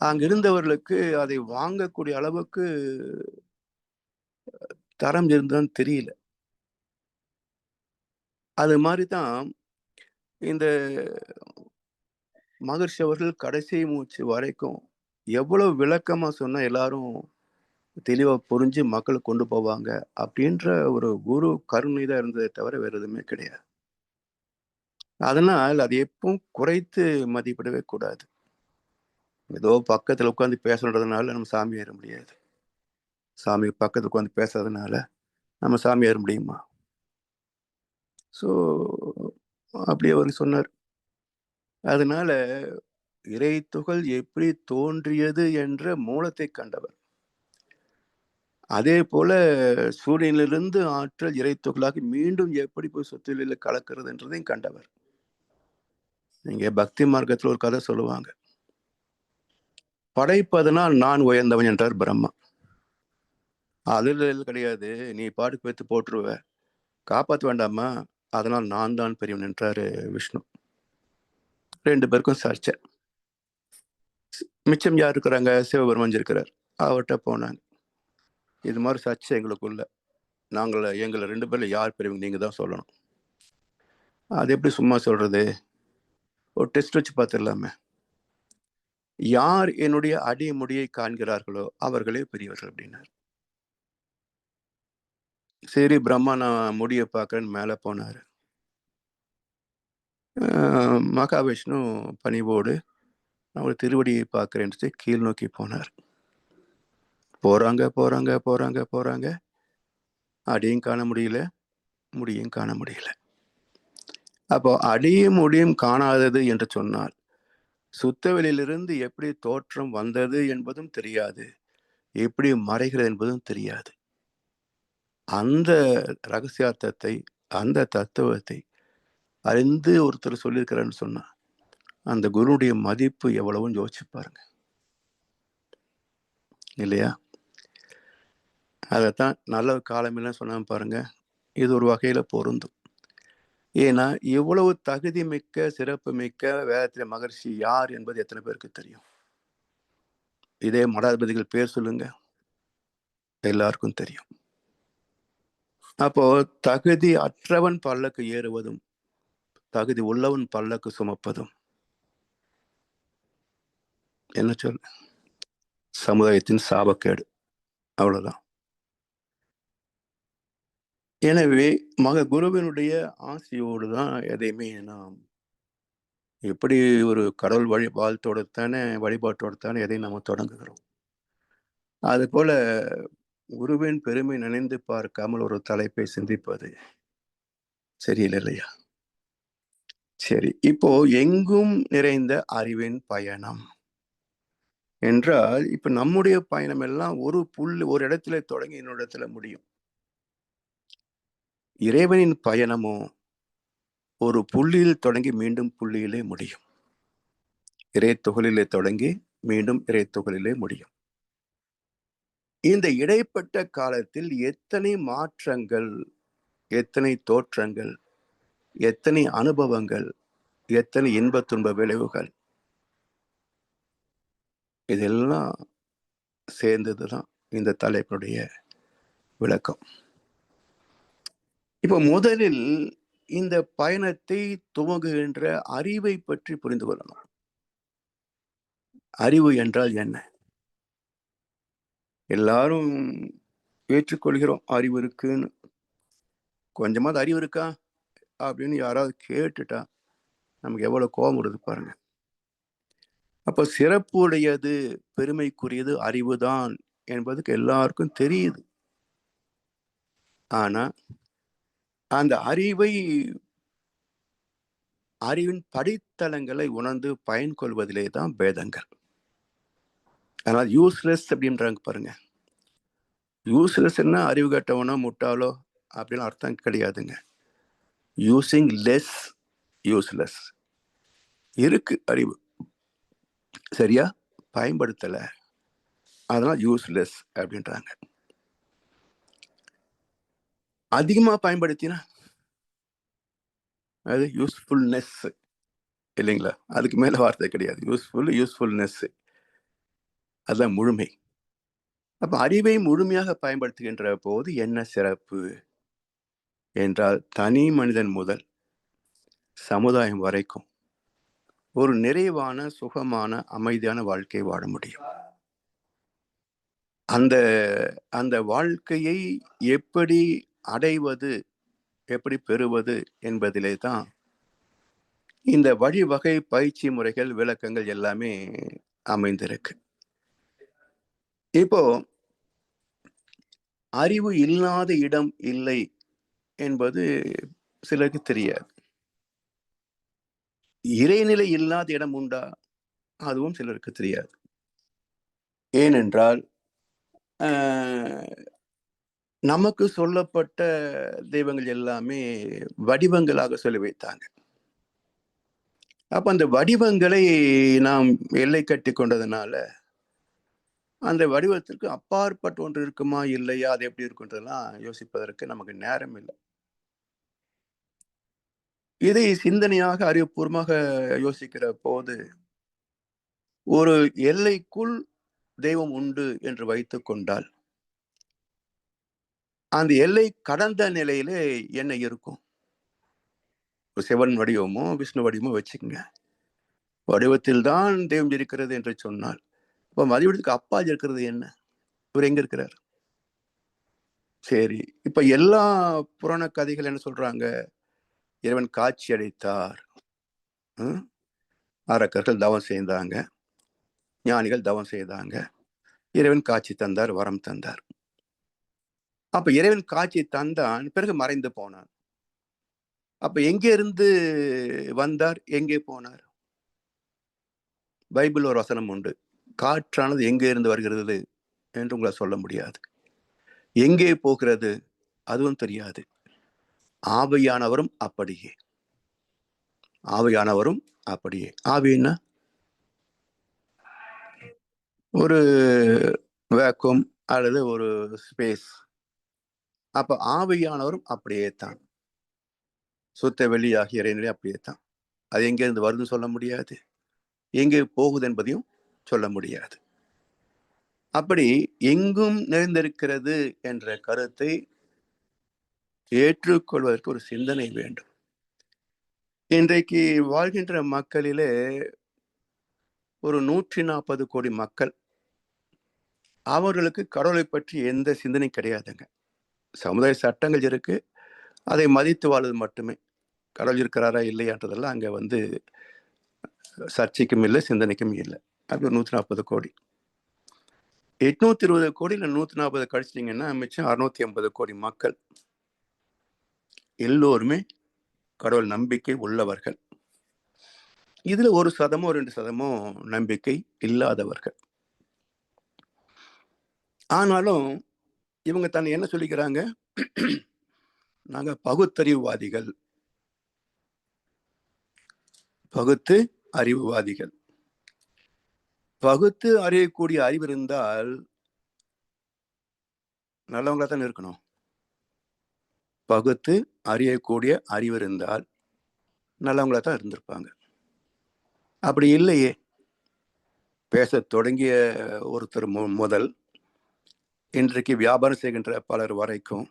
அங்க இருந்தவர்களுக்கு அதை வாங்கக்கூடிய அளவுக்கு தரம் இருந்தான்னு தெரியல. அது மாதிரிதான் இந்த மகர்ஷி அவர்கள் கடைசி மூச்சு வரைக்கும் எவ்வளவு விளக்கமா சொன்னா எல்லாரும் தெளிவா புரிஞ்சு மக்களுக்கு கொண்டு போவாங்க அப்படின்ற ஒரு குரு கருணை தான் இருந்ததை தவிர வேற எதுவுமே கிடையாது. அதனால் அது எப்பவும் குறைத்து மதிப்பிடவே கூடாது. ஏதோ பக்கத்துல உட்காந்து பேசுறதுனால நம்ம சாமி ஏற முடியாது. சாமி பக்கத்துல உட்காந்து பேசுறதுனால நம்ம சாமி ஏற முடியுமா? ஸோ அப்படி அவர் சொன்னார். அதனால இறை துகள் எப்படி தோன்றியது என்ற மூலத்தை கண்டவர். அதே போல சூரியனிலிருந்து ஆற்றல் இறை துகளாகி மீண்டும் எப்படி போய் சுத்தில கலக்கிறது என்றதையும் கண்டவர். நீங்க பக்தி மார்க்கத்தில் ஒரு கதை சொல்லுவாங்க. படைப்பதனால் நான் உயர்ந்தவன் என்றார் பிரம்மா. அதில் கிடையாது, நீ பாட்டுக்கு வைத்து போட்டுருவ, காப்பாற்ற வேண்டாமா, அதனால் நான் தான் பெரியவன் என்றாரு விஷ்ணு. 2 பேருக்கும் சர்ச்சை. மிச்சம் யார் இருக்கிறாங்க? சிவபெருமான் இருக்கிறார். அவர்கிட்ட போனாங்க. இது மாதிரி சர்ச்சை எங்களுக்குள்ள, எங்களை 2 பேர்ல யார் பெரியவங்க நீங்க தான் சொல்லணும். அது எப்படி சும்மா சொல்றது? ஒரு டெஸ்ட் வச்சு பார்த்துடலாமே. யார் என்னுடைய அடிமுடியை காண்கிறார்களோ அவர்களே பெரியவர்கள் அப்படின்னார். சரி, பிரம்மா நான் முடிய பார்க்கறேன்னு மேல போனாரு. மகாவிஷ்ணு பணிவோடு அவர் திருவடியை பார்க்கிறேன்னு கீழ் நோக்கி போனார். போறாங்க போறாங்க போறாங்க போறாங்க, அடியும் காண முடியல, முடியும் காண முடியல. அப்போ அடியும் முடியும் காணாதது என்று சொன்னால் சுத்தவெளியிலிருந்து எப்படி தோற்றம் வந்தது என்பதும் தெரியாது, எப்படி மறைகிறது என்பதும் தெரியாது. அந்த ரகசியார்த்தத்தை, அந்த தத்துவத்தை அறிந்து ஒருத்தர் சொல்லியிருக்கிறான்னு சொன்னா அந்த குருடைய மதிப்பு எவ்வளவுன்னு யோசிச்சு பாருங்க, இல்லையா? அதைத்தான் நல்ல காலமெல்லாம் சொன்னாம பாருங்க, இது ஒரு வகையில பொருந்தும். ஏன்னா இவ்வளவு தகுதி மிக்க சிறப்பு மிக்க வேதத்தில மகர்ஷி யார் என்பது எத்தனை பேருக்கு தெரியும்? இதே மடாதிபதிகள் பேர் சொல்லுங்க, எல்லாருக்கும் தெரியும். அப்போ தகுதி அற்றவன் பல்லக்கு ஏறுவதும் தகுதி உள்ளவன் பல்லக்கு சுமப்பதும் என்ன சொல்? சமுதாயத்தின் சாபக்கேடு, அவ்வளவுதான். எனவே குருவினுடைய ஆசையோடு தான் எதையுமே நாம் எப்படி ஒரு கடவுள் வழிபாட்டோடு தானே எதையும் நம்ம தொடங்குகிறோம். அது போல குருவின் பெருமை நினைந்து பார்க்காமல் ஒரு தலைப்பை சிந்திப்பது சரியில்லை, இல்லையா? சரி, இப்போ எங்கும் நிறைந்த அறிவின் பயணம் என்றால் இப்ப நம்முடைய பயணம் எல்லாம் ஒரு இடத்துல தொடங்கி இன்னொரு இடத்துல முடியும். இறைவனின் பயணமோ ஒரு புள்ளியில் தொடங்கி மீண்டும் புள்ளியிலே முடியும். இறை துகளிலே தொடங்கி மீண்டும் இறை துகளிலே முடியும். இந்த இடைப்பட்ட காலத்தில் எத்தனை மாற்றங்கள், எத்தனை தோற்றங்கள், எத்தனை அனுபவங்கள், எத்தனை இன்ப துன்ப விளைவுகள், இதெல்லாம் சேர்ந்ததுதான் இந்த தலைப்பினுடைய விளக்கம். இப்ப முதலில் இந்த பயணத்தை துவங்குகின்ற அறிவை பற்றி புரிந்து கொள்ளணும். அறிவு என்றால் என்ன? எல்லாரும் ஏற்றுக்கொள்கிறோம் அறிவு இருக்குன்னு. கொஞ்சமாவது அறிவு இருக்கா அப்படின்னு யாராவது கேட்டுட்டா நமக்கு எவ்வளவு கோபம் வருது பாருங்க. அப்ப சிறப்பு உடையது, பெருமைக்குரியது அறிவுதான் என்பதுக்கு எல்லாருக்கும் தெரியுது. ஆனா அந்த அறிவின் படித்தளங்களை உணர்ந்து பயன் கொள்வதிலே தான் பேதங்கள். ஆனால் யூஸ்லெஸ் அப்படின்றாங்க பாருங்க. யூஸ்லெஸ்ன்னா அறிவு கட்டவனோ முட்டாளோ அப்படின்னு அர்த்தம் கிடையாதுங்க. Using less useless. இருக்கு அறிவு, சரியா பயன்படுத்தல, அதனால யூஸ்லெஸ் அப்படின்றாங்க. அதிகமா பயன்படுத்தினா அது யூஸ்ஃபுல்னஸ் இல்லைங்களா? அதுக்கு மேல வார்த்தை கிடையாது. யூஸ்ஃபுல்னஸ், அதுதான் முழுமை. அப்ப அறிவை முழுமையாக பயன்படுத்துகின்ற போது என்ன சிறப்பு என்றால், தனி மனிதன் முதல் சமுதாயம் வரைக்கும் ஒரு நிறைவான, சுகமான, அமைதியான வாழ்க்கையை வாழ முடியும். அந்த அந்த வாழ்க்கையை எப்படி அடைவது, எப்படி பெறுவது என்பதிலே தான் இந்த வழிவகை பயிற்சி முறைகள், விளக்கங்கள் எல்லாமே அமைந்திருக்கு. இப்போ அறிவு இல்லாத இடம் இல்லை என்பது சிலருக்கு தெரியாது. இறைநிலை இல்லாத இடம் உண்டா? அதுவும் சிலருக்கு தெரியாது. ஏனென்றால் நமக்கு சொல்லப்பட்ட தெய்வங்கள் எல்லாமே வடிவங்களாக சொல்லி வைத்தாங்க. அப்ப அந்த வடிவங்களை நாம் எல்லை கட்டி கொண்டதுனால அந்த வடிவத்திற்கு அப்பாற்பட்ட ஒன்று இருக்குமா இல்லையா, அது எப்படி இருக்குன்றதெல்லாம் யோசிப்பதற்கு நமக்கு நேரம் இல்லை. இதை சிந்தனையாக அறிவுபூர்வமாக யோசிக்கிற போது ஒரு எல்லைக்குள் தெய்வம் உண்டு என்று வைத்துக் கொண்டால் அந்த எல்லை கடந்த நிலையிலே என்ன இருக்கும்? சிவன் வடிவமோ விஷ்ணு வடிவமோ வச்சுக்கோங்க. வடிவத்தில் தான் தெய்வம் இருக்கிறது என்று சொன்னால், இப்போ வடிவத்துக்கு அப்பா இருக்கிறது என்ன? இவர் எங்க இருக்கிறார்? சரி, இப்ப எல்லா புராண கதைகள் என்ன சொல்றாங்க? இறைவன் காட்சி அளித்தார், அரக்கர்கள் தவம் செய்தாங்க, ஞானிகள் தவம் செய்தாங்க, இறைவன் காட்சி தந்தார், வரம் தந்தார். அப்ப இறைவன் காட்சி தந்தான், பிறகு மறைந்து போனான். அப்ப எங்கே இருந்து வந்தார், எங்கே போனார்? பைபிள் ஒரு வசனம் உண்டு, காற்றானது எங்கே இருந்து வருகிறது என்று உங்களை சொல்ல முடியாது, எங்கே போகிறது அதுவும் தெரியாது. ஆவியானவரும் அப்படியே. ஆவியானவரும் அப்படியே. ஆவின்னா ஒரு வேக்கம் அல்லது ஒரு ஸ்பேஸ். அப்ப ஆவியானவரும் அப்படியே தான். சுத்த வெளியாகிய இறைநிலை அப்படியே தான். அது எங்கே இருந்து வருதுன்னு சொல்ல முடியாது, எங்கே போகுது என்பதையும் சொல்ல முடியாது. அப்படி எங்கும் நிறைந்திருக்கிறது என்ற கருத்தை ஏற்றுக்கொள்வதற்கு ஒரு சிந்தனை வேண்டும். இன்றைக்கு வாழ்கின்ற மக்களிலே ஒரு 140 கோடி மக்கள், அவர்களுக்கு கடவுளை பற்றி எந்த சிந்தனை கிடையாதுங்க. சமுதாய சட்டங்கள் இருக்கு, அதை மதித்து வாழ்வது மட்டுமே. கடவுள் இருக்கிறாரா இல்லையான்றதெல்லாம் அங்க சர்ச்சைக்கும் இல்லை, சிந்தனைக்கும் இல்லை. அது ஒரு 140 கோடி. 820 கோடி இல்லை 140 கழிச்சிட்டிங்கன்னா மிச்சம் 680 கோடி மக்கள். எல்லோருமே கடவுள் நம்பிக்கை உள்ளவர்கள். இதுல 1% 2% நம்பிக்கை இல்லாதவர்கள். ஆனாலும் இவங்க தன்னை என்ன சொல்லிக்கிறாங்க? நாங்க பகுத்தறிவுவாதிகள், பகுத்து அறிவுவாதிகள். பகுத்து அறியக்கூடிய அறிவு இருந்தால் நல்லவங்களா தானே இருக்கணும். பகுத்து அறியக்கூடிய அறிவு இருந்தால் நல்லவங்களா தான் இருந்திருப்பாங்க. அப்படி இல்லையே. பேசத் தொடங்கிய ஒருத்தர் முதல் இன்றைக்கு வியாபாரம் செய்கின்ற பலர் வரைக்கும்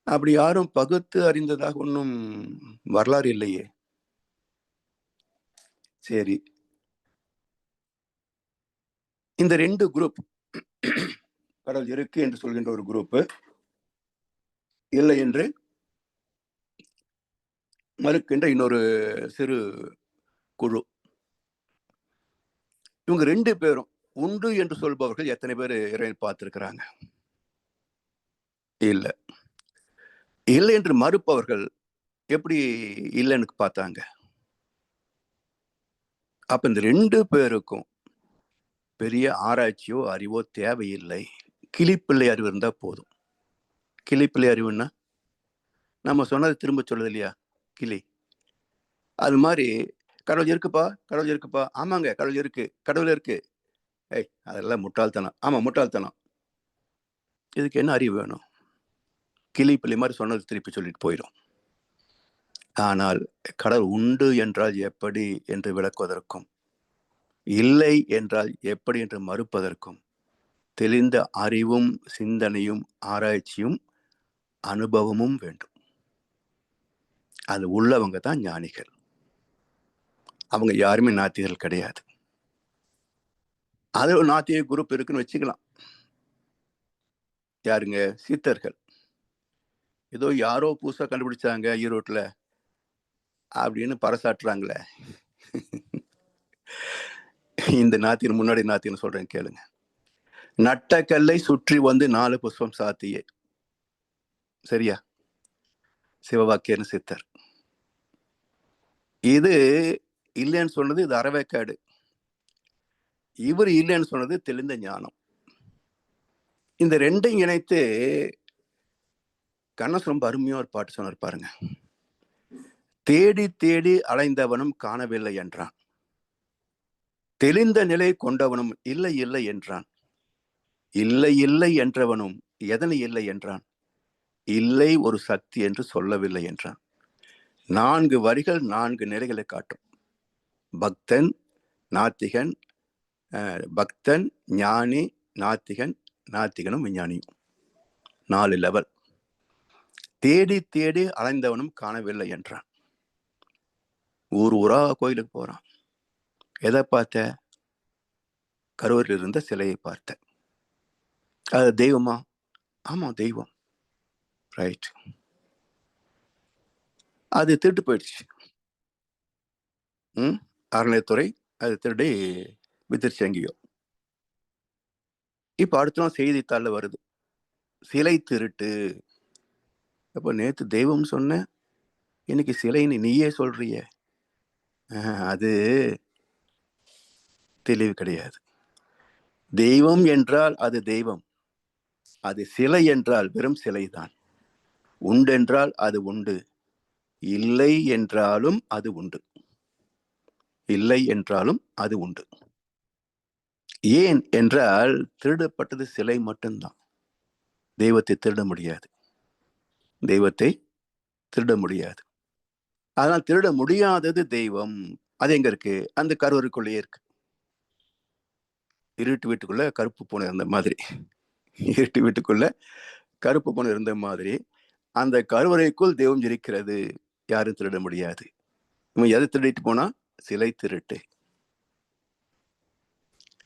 அப்படி யாரும் பகுத்து அறிந்ததாக ஒன்றும் வரலாறு இல்லையே. சரி, இந்த 2 குரூப், கடவுள் இருக்கு என்று சொல்கின்ற ஒரு குரூப், இல்லை என்று மறுக்கின்ற இன்னொரு சிறு குழு. இவங்க 2 பேரும் உண்டு என்று சொல்பவர்கள் எத்தனை பேர் இறைவனை பார்த்திருக்கிறாங்க? இல்ல. இல்லை என்று மறுப்பவர்கள் எப்படி இல்லைன்னு பார்த்தாங்க? அப்ப இந்த 2 பேருக்கும் பெரிய ஆராய்ச்சியோ அறிவோ தேவையில்லை. கிளிப்பிள்ளை அறிவு இருந்தா போதும். கிளிப்பிள்ளை அறிவுன்னா நம்ம சொன்னதை திரும்ப சொல்லுது இல்லையா? கிளி. அது மாதிரி கடவுள் இருக்குப்பா, கடவுள் இருக்குப்பா. ஆமாங்க, கடவுள் இருக்கு, கடவுள் இருக்கு. ஏய், அதெல்லாம் முட்டாள்தனம். ஆமா, முட்டாள்தனம். இதுக்கு என்ன அறிவு வேணும்? கிளிப்பிள்ளை மாதிரி சொன்னது திருப்பி சொல்லிட்டு போயிடும். ஆனால் கடவுள் உண்டு என்றால் எப்படி என்று விளக்குவதற்கும், இல்லை என்றால் எப்படி என்று மறுப்பதற்கும் தெளிந்த அறிவும் சிந்தனையும் ஆராய்ச்சியும் அனுபவமும் வேண்டும். அது உள்ளவங்க தான் ஞானிகள். அவங்க யாருமே நாத்திகர்கள் கிடையாது. அது ஒரு நாத்திக குரூப் இருக்குன்னு வச்சுக்கலாம். யாருங்க? சித்தர்கள். ஏதோ யாரோ புதுசா கண்டுபிடிச்சாங்க ஈரோட்டில் அப்படின்னு பறைசாற்றுறாங்களே. இந்த நாத்திகன் முன்னாடி நாத்திகன் சொல்றேன் கேளுங்க. நட்ட கல்லை சுற்றி வந்து 4 புஷ்பம் சாத்தியே. சரியா? சிவவாக்கியர்னு சித்தர். இது இல்லைன்னு சொன்னது இது அறவேக்காடு. இவர் இல்லைன்னு சொன்னது தெளிந்த ஞானம். இந்த 2ஐயும் இணைத்து கண்ணதாசன் ரொம்ப அருமையா ஒரு பாட்டு சொன்னார் பாருங்க. தேடி தேடி அலைந்தவனும் காணவில்லை என்றான், தெளிந்த நிலை கொண்டவனும் இல்லை இல்லை என்றான், இல்லை இல்லை என்றவனும் எதனை இல்லை என்றான், இல்லை ஒரு சக்தி என்று சொல்லவில்லை என்றான். 4 வரிகள் 4 நிலைகளை காட்டும். பக்தன், நாத்திகன், பக்தன், ஞானி, நாத்திகன், நாத்திகனும் விஞ்ஞானியும். 4 லெவல். தேடி தேடி அலைந்தவனும் காணவில்லை என்றான். ஊர் ஊரா கோயிலுக்கு போறான். எதை பார்த்த? கருவறையில் இருந்த சிலையை பார்த்த. அது தெய்வமா? ஆமா, தெய்வம். ரைட். அது திருட்டு போயிடுச்சு. அறநிலையத்துறை அது திருடி வித்துருச்சு எங்கேயோ. இப்ப அடுத்த நாள் செய்தித்தாள்ல வருது, சிலை திருட்டு. அப்ப நேத்து தெய்வம் சொன்ன, இன்னைக்கு சிலைன்னு நீயே சொல்றிய. அது தெளிவு கிடையாது. தெய்வம் என்றால் அது தெய்வம், அது சிலை என்றால் வெறும் சிலைதான். உண்டென்றால் அது உண்டு, இல்லை என்றாலும் அது உண்டு. இல்லை என்றாலும் அது உண்டு. ஏன் என்றால் திருடப்பட்டது சிலை மட்டும்தான். தெய்வத்தை திருட முடியாது. தெய்வத்தை திருட முடியாது. அதனால் திருட முடியாதது தெய்வம். அது எங்க இருக்கு? அந்த கருவறைக்குள்ளேயே இருக்கு. இருட்டு வீட்டுக்குள்ள கருப்பு பூனை இருந்த மாதிரி, இருட்டு வீட்டுக்குள்ள கருப்பு பூனை இருந்த மாதிரி அந்த கருவறைக்குள் தெய்வம் இருக்கிறது. யாரும் திருட முடியாது. இவன் எதை திருடிட்டு போனா? சிலை திருட்டு.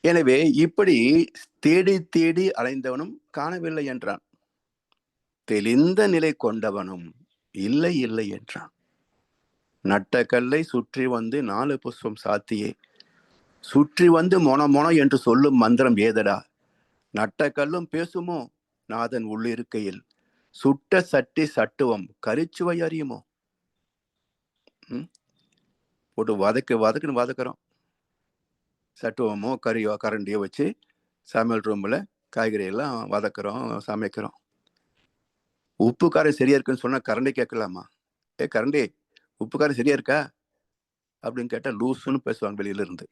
எனவே இப்படி தேடி தேடி அலைந்தவனும் காணவில்லை என்றான், தெளிந்த நிலை கொண்டவனும் இல்லை இல்லை என்றான். நட்ட கல்லை சுற்றி வந்து 4 புஷ்பம் சாத்தியே. சுற்றி வந்து மொன என்று சொல்லும் மந்திரம் ஏதடா? நட்ட கல்லும் பேசுமோ நாதன் உள்ளிருக்கையில்? சுட்ட சட்டி சட்டுவம் கரிச்சுவை அறியுமோ? போட்டு வதக்குன்னு வதக்குறோம். சட்டுவமோ கறியோ கரண்டியோ வச்சு சமையல் ரூம்ல காய்கறி எல்லாம் வதக்குறோம், சமைக்கிறோம். உப்பு காரம் சரியா இருக்குன்னு சொன்னா கரண்டி கேட்கலாமா? கரண்டி, உப்பு காரம் சரியா இருக்கா அப்படின்னு கேட்டா லூசுன்னு பேசுவாங்க வெளியில இருந்து.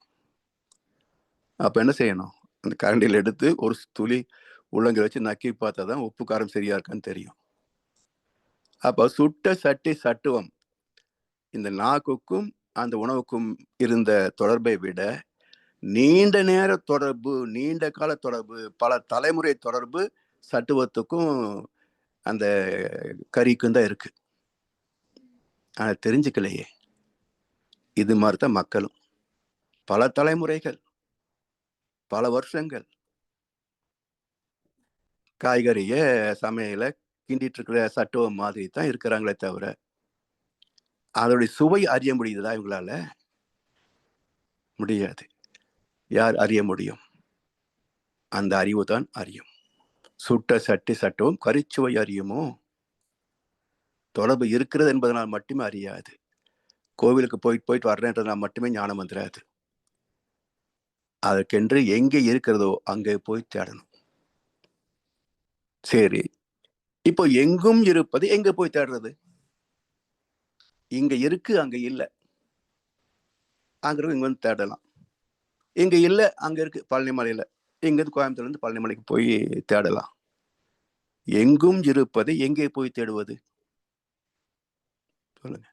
அப்ப என்ன செய்யணும்? அந்த கரண்டியில் எடுத்து ஒரு துளி உள்ளங்கை வச்சு நக்கி பார்த்தா தான் உப்பு காரம் சரியா இருக்கான்னு தெரியும். அப்போ சுட்ட சட்டி சட்டுவம் இந்த நாக்குக்கும் அந்த உணவுக்கும் இருந்த தொடர்பை விட நீண்ட நேர தொடர்பு, நீண்ட கால தொடர்பு, பல தலைமுறை தொடர்பு சட்டுவத்துக்கும் அந்த கறிக்கும் தான் இருக்கு. ஆனா தெரிஞ்சுக்கலையே. இது மாதிரிதான் மக்களும் பல தலைமுறைகள், பல வருஷங்கள் காய்கறிய சமையல கிண்டிட்டு இருக்கிற சட்டுவம் மாதிரி தான் இருக்கிறாங்களே தவிர அதோடைய சுவை அறிய முடியுதா இவங்களால? முடியாது. யார் அறிய முடியும்? அந்த அறிவு தான் அறியும். சுட்ட சட்டி சட்டுவம் கரிச்சுவை அறியுமோ? தொடர்பு இருக்கிறது என்பதனால் மட்டுமே அறியாது. கோவிலுக்கு போயிட்டு வர்றேன்றதுனால் மட்டுமே ஞானம் வந்துடாது. அதற்கென்று எங்கே இருக்கிறதோ அங்கே போய் தேடணும். சரி, இப்போ எங்கும் இருப்பது எங்க போய் தேடுறது? இங்க இருக்கு, அங்க இல்லை. அங்க இங்க வந்து தேடலாம். இங்க இல்லை, அங்க இருக்கு பழனிமலையில. இங்கிருந்து கோயம்புத்தூர்ல இருந்து பழனிமலைக்கு போய் தேடலாம். எங்கும் இருப்பதை எங்கே போய் தேடுவது? சொல்லுங்க.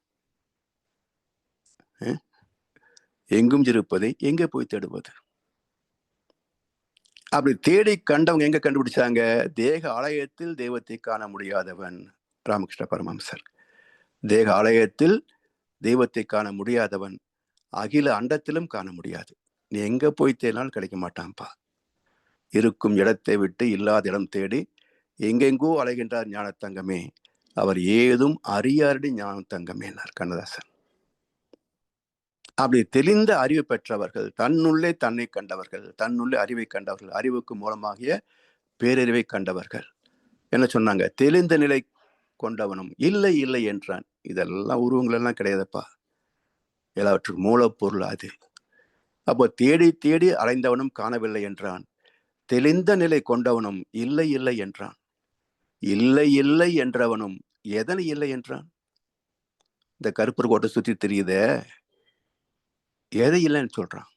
எங்கும் இருப்பதை எங்கே போய் தேடுவது? அப்படி தேடி கண்டவங்க எங்க கண்டுபிடிச்சாங்க? தேக ஆலயத்தில் தெய்வத்தை காண முடியாதவன் ராமகிருஷ்ண பரமஹம்சர். தேக ஆலயத்தில் தெய்வத்தை காண முடியாதவன் அகில அண்டத்திலும் காண முடியாது. நீ எங்க போய் தேடினாலும் கிடைக்க மாட்டான்ப்பா. இருக்கும் இடத்தை விட்டு இல்லாத இடம் தேடி எங்கெங்கோ அலைகின்றார் ஞானத்தங்கமே, அவர் ஏதும் அறியாரடி ஞானத்தங்கமேனார் கண்ணதாசன். அப்படி தெளிந்த அறிவு பெற்றவர்கள், தன்னுள்ளே தன்னை கண்டவர்கள், தன்னுள்ளே அறிவை கண்டவர்கள், அறிவுக்கு மூலமாகிய பேரறிவை கண்டவர்கள் என்ன சொன்னாங்க? தெளிந்த நிலை கொண்டவனும் இல்லை இல்லை என்றான். இதெல்லாம் உருவங்கள் எல்லாம் கிடையாதுப்பா, எல்லாவற்றுக்கு மூலப்பொருள் அது. அப்போ தேடி தேடி அலைந்தவனும் காணவில்லை என்றான். தெளிந்த நிலை கொண்டவனும் இல்லை இல்லை என்றான். இல்லை இல்லை என்றவனும் எதனை இல்லை என்றான்? இந்த கருப்பர் கோட்டை சுத்தி தெரியுதே, எதை இல்லைன்னு சொல்றான்?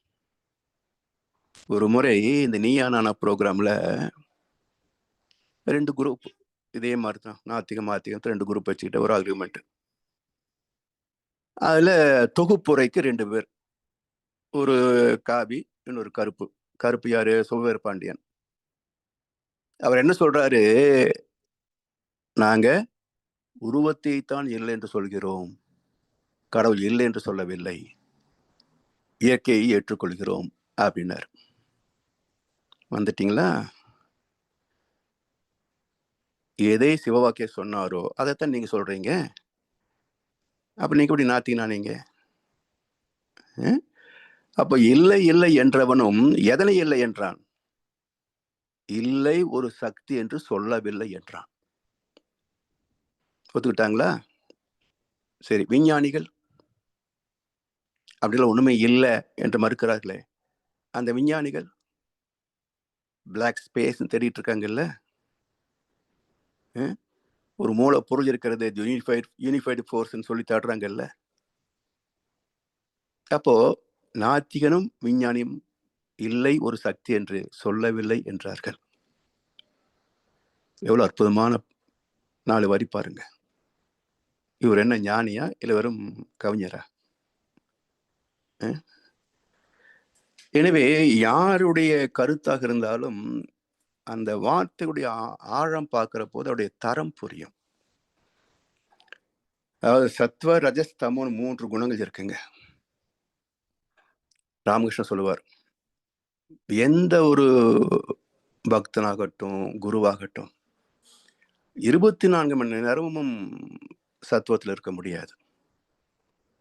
ஒரு முறை இந்த நீயா நானா ப்ரோக்ராம்ல 2 குரூப் இதே மாதிரி தான், நாத்திகம் ஆத்திகம் 2 குரூப் வச்சுக்கிட்ட ஒரு ஆர்குமெண்ட். அதுல தொகுப்புரைக்கு 2 பேர், ஒரு காவி இன்னொரு கருப்பு. கருப்பு யாரு? சுபவீர பாண்டியன். அவர் என்ன சொல்றாரு? நாங்க உருவத்தை தான் இல்லை என்று சொல்கிறோம், கடவுள் இல்லை என்று சொல்லவில்லை, இயற்கையை ஏற்றுக்கொள்கிறோம் அப்படின்னார். வந்துட்டீங்களா? எதை சிவவாக்கிய சொன்னாரோ அதைத்தான் நீங்க சொல்றீங்க. அப்ப நீங்க எப்படி நாத்தினா நீங்க? அப்ப இல்லை இல்லை என்றவனும் எதனை இல்லை என்றான்? இல்லை ஒரு சக்தி என்று சொல்லவில்லை என்றான். ஒத்துக்கிட்டாங்களா? சரி, விஞ்ஞானிகள் அப்படிலாம் ஒண்ணுமே இல்லை என்று மறுக்கிறார்களே, அந்த விஞ்ஞானிகள் பிளாக் ஸ்பேஸ் தேடிட்டு இருக்காங்கல்ல, ஒரு மூல பொருள் இருக்கிறது, யூனிஃபைடு ஃபோர்ஸ் சொல்லி தேடுறாங்கல்ல. அப்போ நாத்திகனும் விஞ்ஞானியும் இல்லை ஒரு சக்தி என்று சொல்லவில்லை என்றார்கள். எவ்வளவு அற்புதமான 4 வரி பாருங்க. இவர் என்ன ஞானியா இல்லை வெறும் கவிஞரா? எனவே யாருடைய கருத்தாக இருந்தாலும் அந்த வார்த்தையுடைய ஆழம் பார்க்கிற போது அவருடைய தரம் புரியும். அதாவது சத்வ ரஜஸ் தமோன்னு 3 குணங்கள் இருக்குங்க. ராமகிருஷ்ணன் சொல்லுவார், எந்த ஒரு பக்தனாகட்டும் குருவாகட்டும் 24 மணி நேரமும் சத்துவத்தில் இருக்க முடியாது.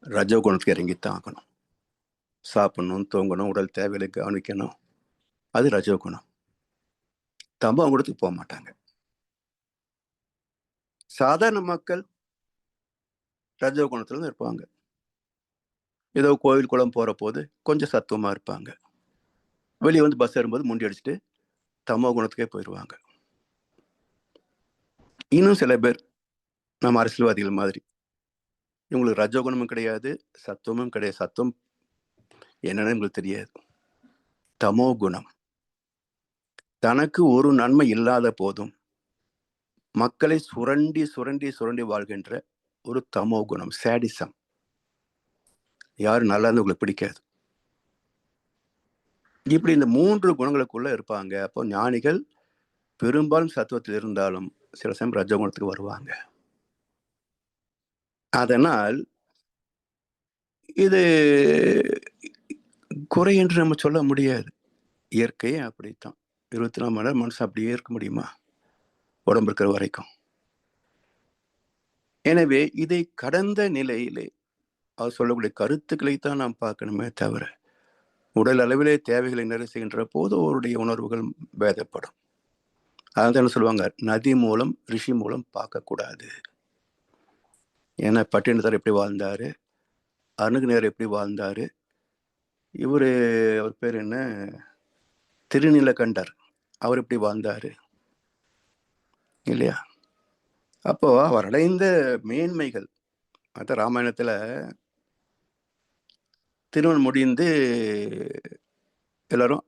ரஜோகுணத்துக்கு இறங்கித்தான் ஆகணும். சாப்பிடணும், தூங்கணும், உடல் தேவைகளை கவனிக்கணும், அது ரஜோகுணம். தமோ குணத்துக்கு போக மாட்டாங்க. சாதாரண மக்கள் ரஜோகுணத்துல இருப்பாங்க. ஏதோ கோவில் குளம் போற போது கொஞ்சம் சத்துவமா இருப்பாங்க. வெளியே வந்து பஸ் ஏறும்போது முண்டி அடிச்சுட்டு தமோ குணத்துக்கே போயிடுவாங்க. இன்னும் சில பேர் நம்ம அரசியல்வாதிகள் மாதிரி, இவங்களுக்கு ரஜோகுணமும் கிடையாது, சத்துவமும் கிடையாது. சத்துவம் என்னன்னு உங்களுக்கு தெரியாது. தமோ குணம். தனக்கு ஒரு நன்மை இல்லாத போதும் மக்களை சுரண்டி சுரண்டி சுரண்டி வாழ்கின்ற ஒரு தமோ குணம், சேடிசம். யாரு நல்லா இருந்து உங்களுக்கு பிடிக்காது. இப்படி இந்த 3 குணங்களுக்குள்ள இருப்பாங்க. அப்போ ஞானிகள் பெரும்பாலும் சத்துவத்தில் இருந்தாலும் சில சமயம் ரஜகுணத்துக்கு வருவாங்க. அதனால் இது குறை என்று நம்ம சொல்ல முடியாது. இயற்கையே அப்படித்தான். 24 மணி நேரம் மனுஷன் அப்படியே இருக்க முடியுமா? உடம்பு இருக்கிற வரைக்கும். எனவே இதை கடந்த நிலையிலே அவர் சொல்லக்கூடிய கருத்துக்களை தான் நாம் பார்க்கணுமே தவிர, உடல் அளவிலே தேவைகளை நிறைவு செய்கின்ற போது அவருடைய உணர்வுகள் பேதப்படும். அதான் என்ன சொல்லுவாங்க, நதி மூலம் ரிஷி மூலம் பார்க்கக்கூடாது. ஏன்னா பட்டினத்தார் எப்படி வாழ்ந்தாரு, அணுகுநேர் எப்படி வாழ்ந்தாரு, அவர் பேர் என்ன, திருநீலகண்டர், அவர் எப்படி வாழ்ந்தாரு இல்லையா? அப்போ அவர் அடைந்த மேன்மைகள், அதான் ராமாயணத்துல திருமணம் முடிந்து எல்லாரும்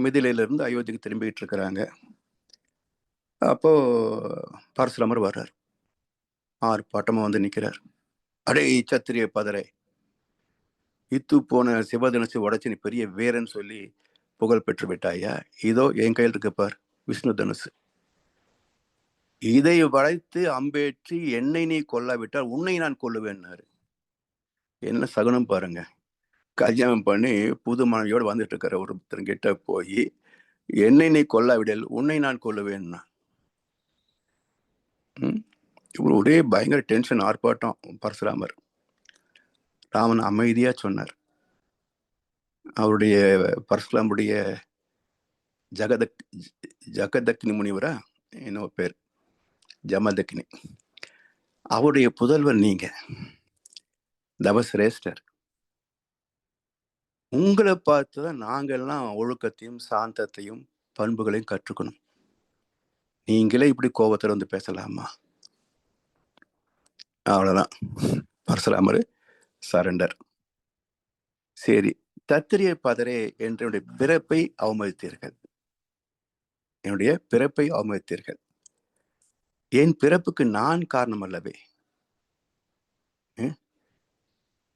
மிதிலையிலிருந்து அயோத்திக்கு திரும்பிட்டு இருக்கிறாங்க. அப்போ பரசுராமர் வர்றார், ஆர்ப்பாட்டமா வந்து நிற்கிறார். அடே சத்திரிய பதரை, இத்து போன சிவதனுசு உடைச்சு நீ பெரிய வீரன்னு சொல்லி புகழ் பெற்று விட்டாயா? இதோ என் கையில் இருக்கு பார், விஷ்ணு தனுசு. இதை வளைத்து அம்பேற்றி என்னை நீ கொல்லாவிட்டால் உன்னை நான் கொல்லுவேன்னாரு. என்ன சகுனம் பாருங்க. கல்யாணம் பண்ணி புது மனைவியோடு வந்துட்டு இருக்கிற ஒருத்தர்கிட்ட போய் என்னை நீ கொல்லாவிடல் உன்னை நான் கொல்லுவேன்னா, இவர் ஒரே பயங்கர டென்ஷன், ஆர்ப்பாட்டம். பரசுராமர் ராமன் அமைதியா சொன்னார். அவருடைய பரசுராமுடைய ஜகதக்னி முனிவரா என்ன பேர், ஜமதக்னி, அவருடைய புதல்வர் நீங்க, தவசிரேஷ்டர். உங்களை பார்த்துதான் நாங்கள்லாம் ஒழுக்கத்தையும் சாந்தத்தையும் பண்புகளையும் கற்றுக்கணும். நீங்களே இப்படி கோபத்துல வந்து பேசலாமா? அவ்வளவுதான், பரசுராமர் சரண்டர். சரி, தத்திரிய பதரே என்னுடைய பிறப்பை அவமதித்தீர்கள், என்னுடைய பிறப்பை அவமதித்தீர்கள். என் பிறப்புக்கு நான் காரணம் அல்லவே.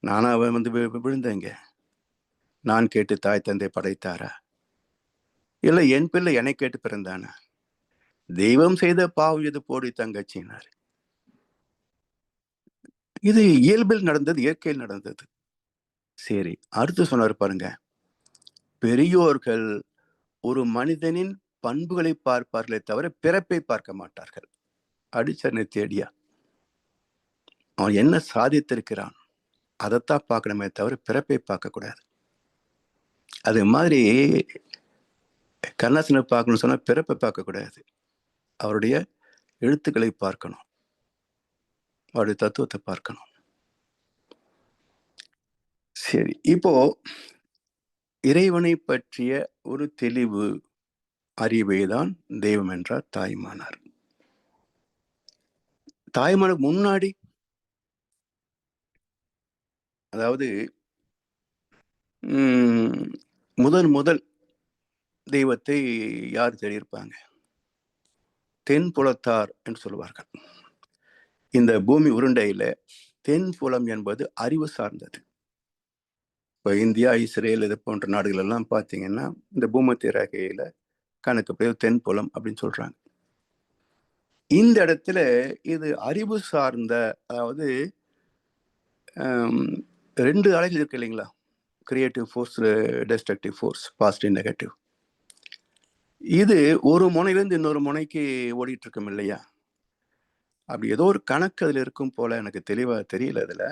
நானா வந்து விழுந்தேங்க? நான் கேட்டு தாய் தந்தை படைத்தாரா? இல்ல என் பிள்ளை என்னை கேட்டு பிறந்தானா? தெய்வம் செய்த பாவம் இது போடி தங்கச்சினார். இது இயல்பில் நடந்தது, இயற்கையில் நடந்தது. சரி, அடுத்து சொன்னார் பாருங்க, பெரியோர்கள் ஒரு மனிதனின் பண்புகளை பார்ப்பார்களே தவிர பிறப்பை பார்க்க மாட்டார்கள். அடிச்சனை தேடியா, அவன் என்ன சாதித்திருக்கிறான் அதைத்தான் பார்க்கணுமே தவிர பிறப்பை பார்க்க கூடாது. அது மாதிரி கண்ணாசனை பார்க்கணும்னு சொன்னா பிறப்பை பார்க்க கூடாது, அவருடைய எழுத்துக்களை பார்க்கணும், அவருடைய தத்துவத்தை பார்க்கணும். சரி, இப்போ இறைவனை பற்றிய ஒரு தெளிவு அறிவைதான் தெய்வம் என்றார் தாய்மானார். தாய்மானுக்கு முன்னாடி, அதாவது முதல் தெய்வத்தை யார் தெரியிருப்பாங்க? தென்புலத்தார் என்று சொல்லுவார்கள். இந்த பூமி உருண்டையில தென்புலம் என்பது அறிவு சார்ந்தது. இப்போ இந்தியா, இஸ்ரேல் இது போன்ற நாடுகள் எல்லாம் பார்த்தீங்கன்னா இந்த பூமத்திய ரேகையில கணக்கு பேர் தென்புலம் அப்படின்னு சொல்றாங்க. இந்த இடத்துல இது அறிவு சார்ந்த, அதாவது 2 அலைகள் இருக்கு இல்லைங்களா, creative force, destructive force, positive negative. இது ஒரு முனையிலிருந்து இன்னொரு முனைக்கு ஓடிட்டு இருக்கும் இல்லையா? அப்படி ஏதோ ஒரு கணக்கு அதுல இருக்கும் போல, எனக்கு தெளிவா தெரியல அதுல.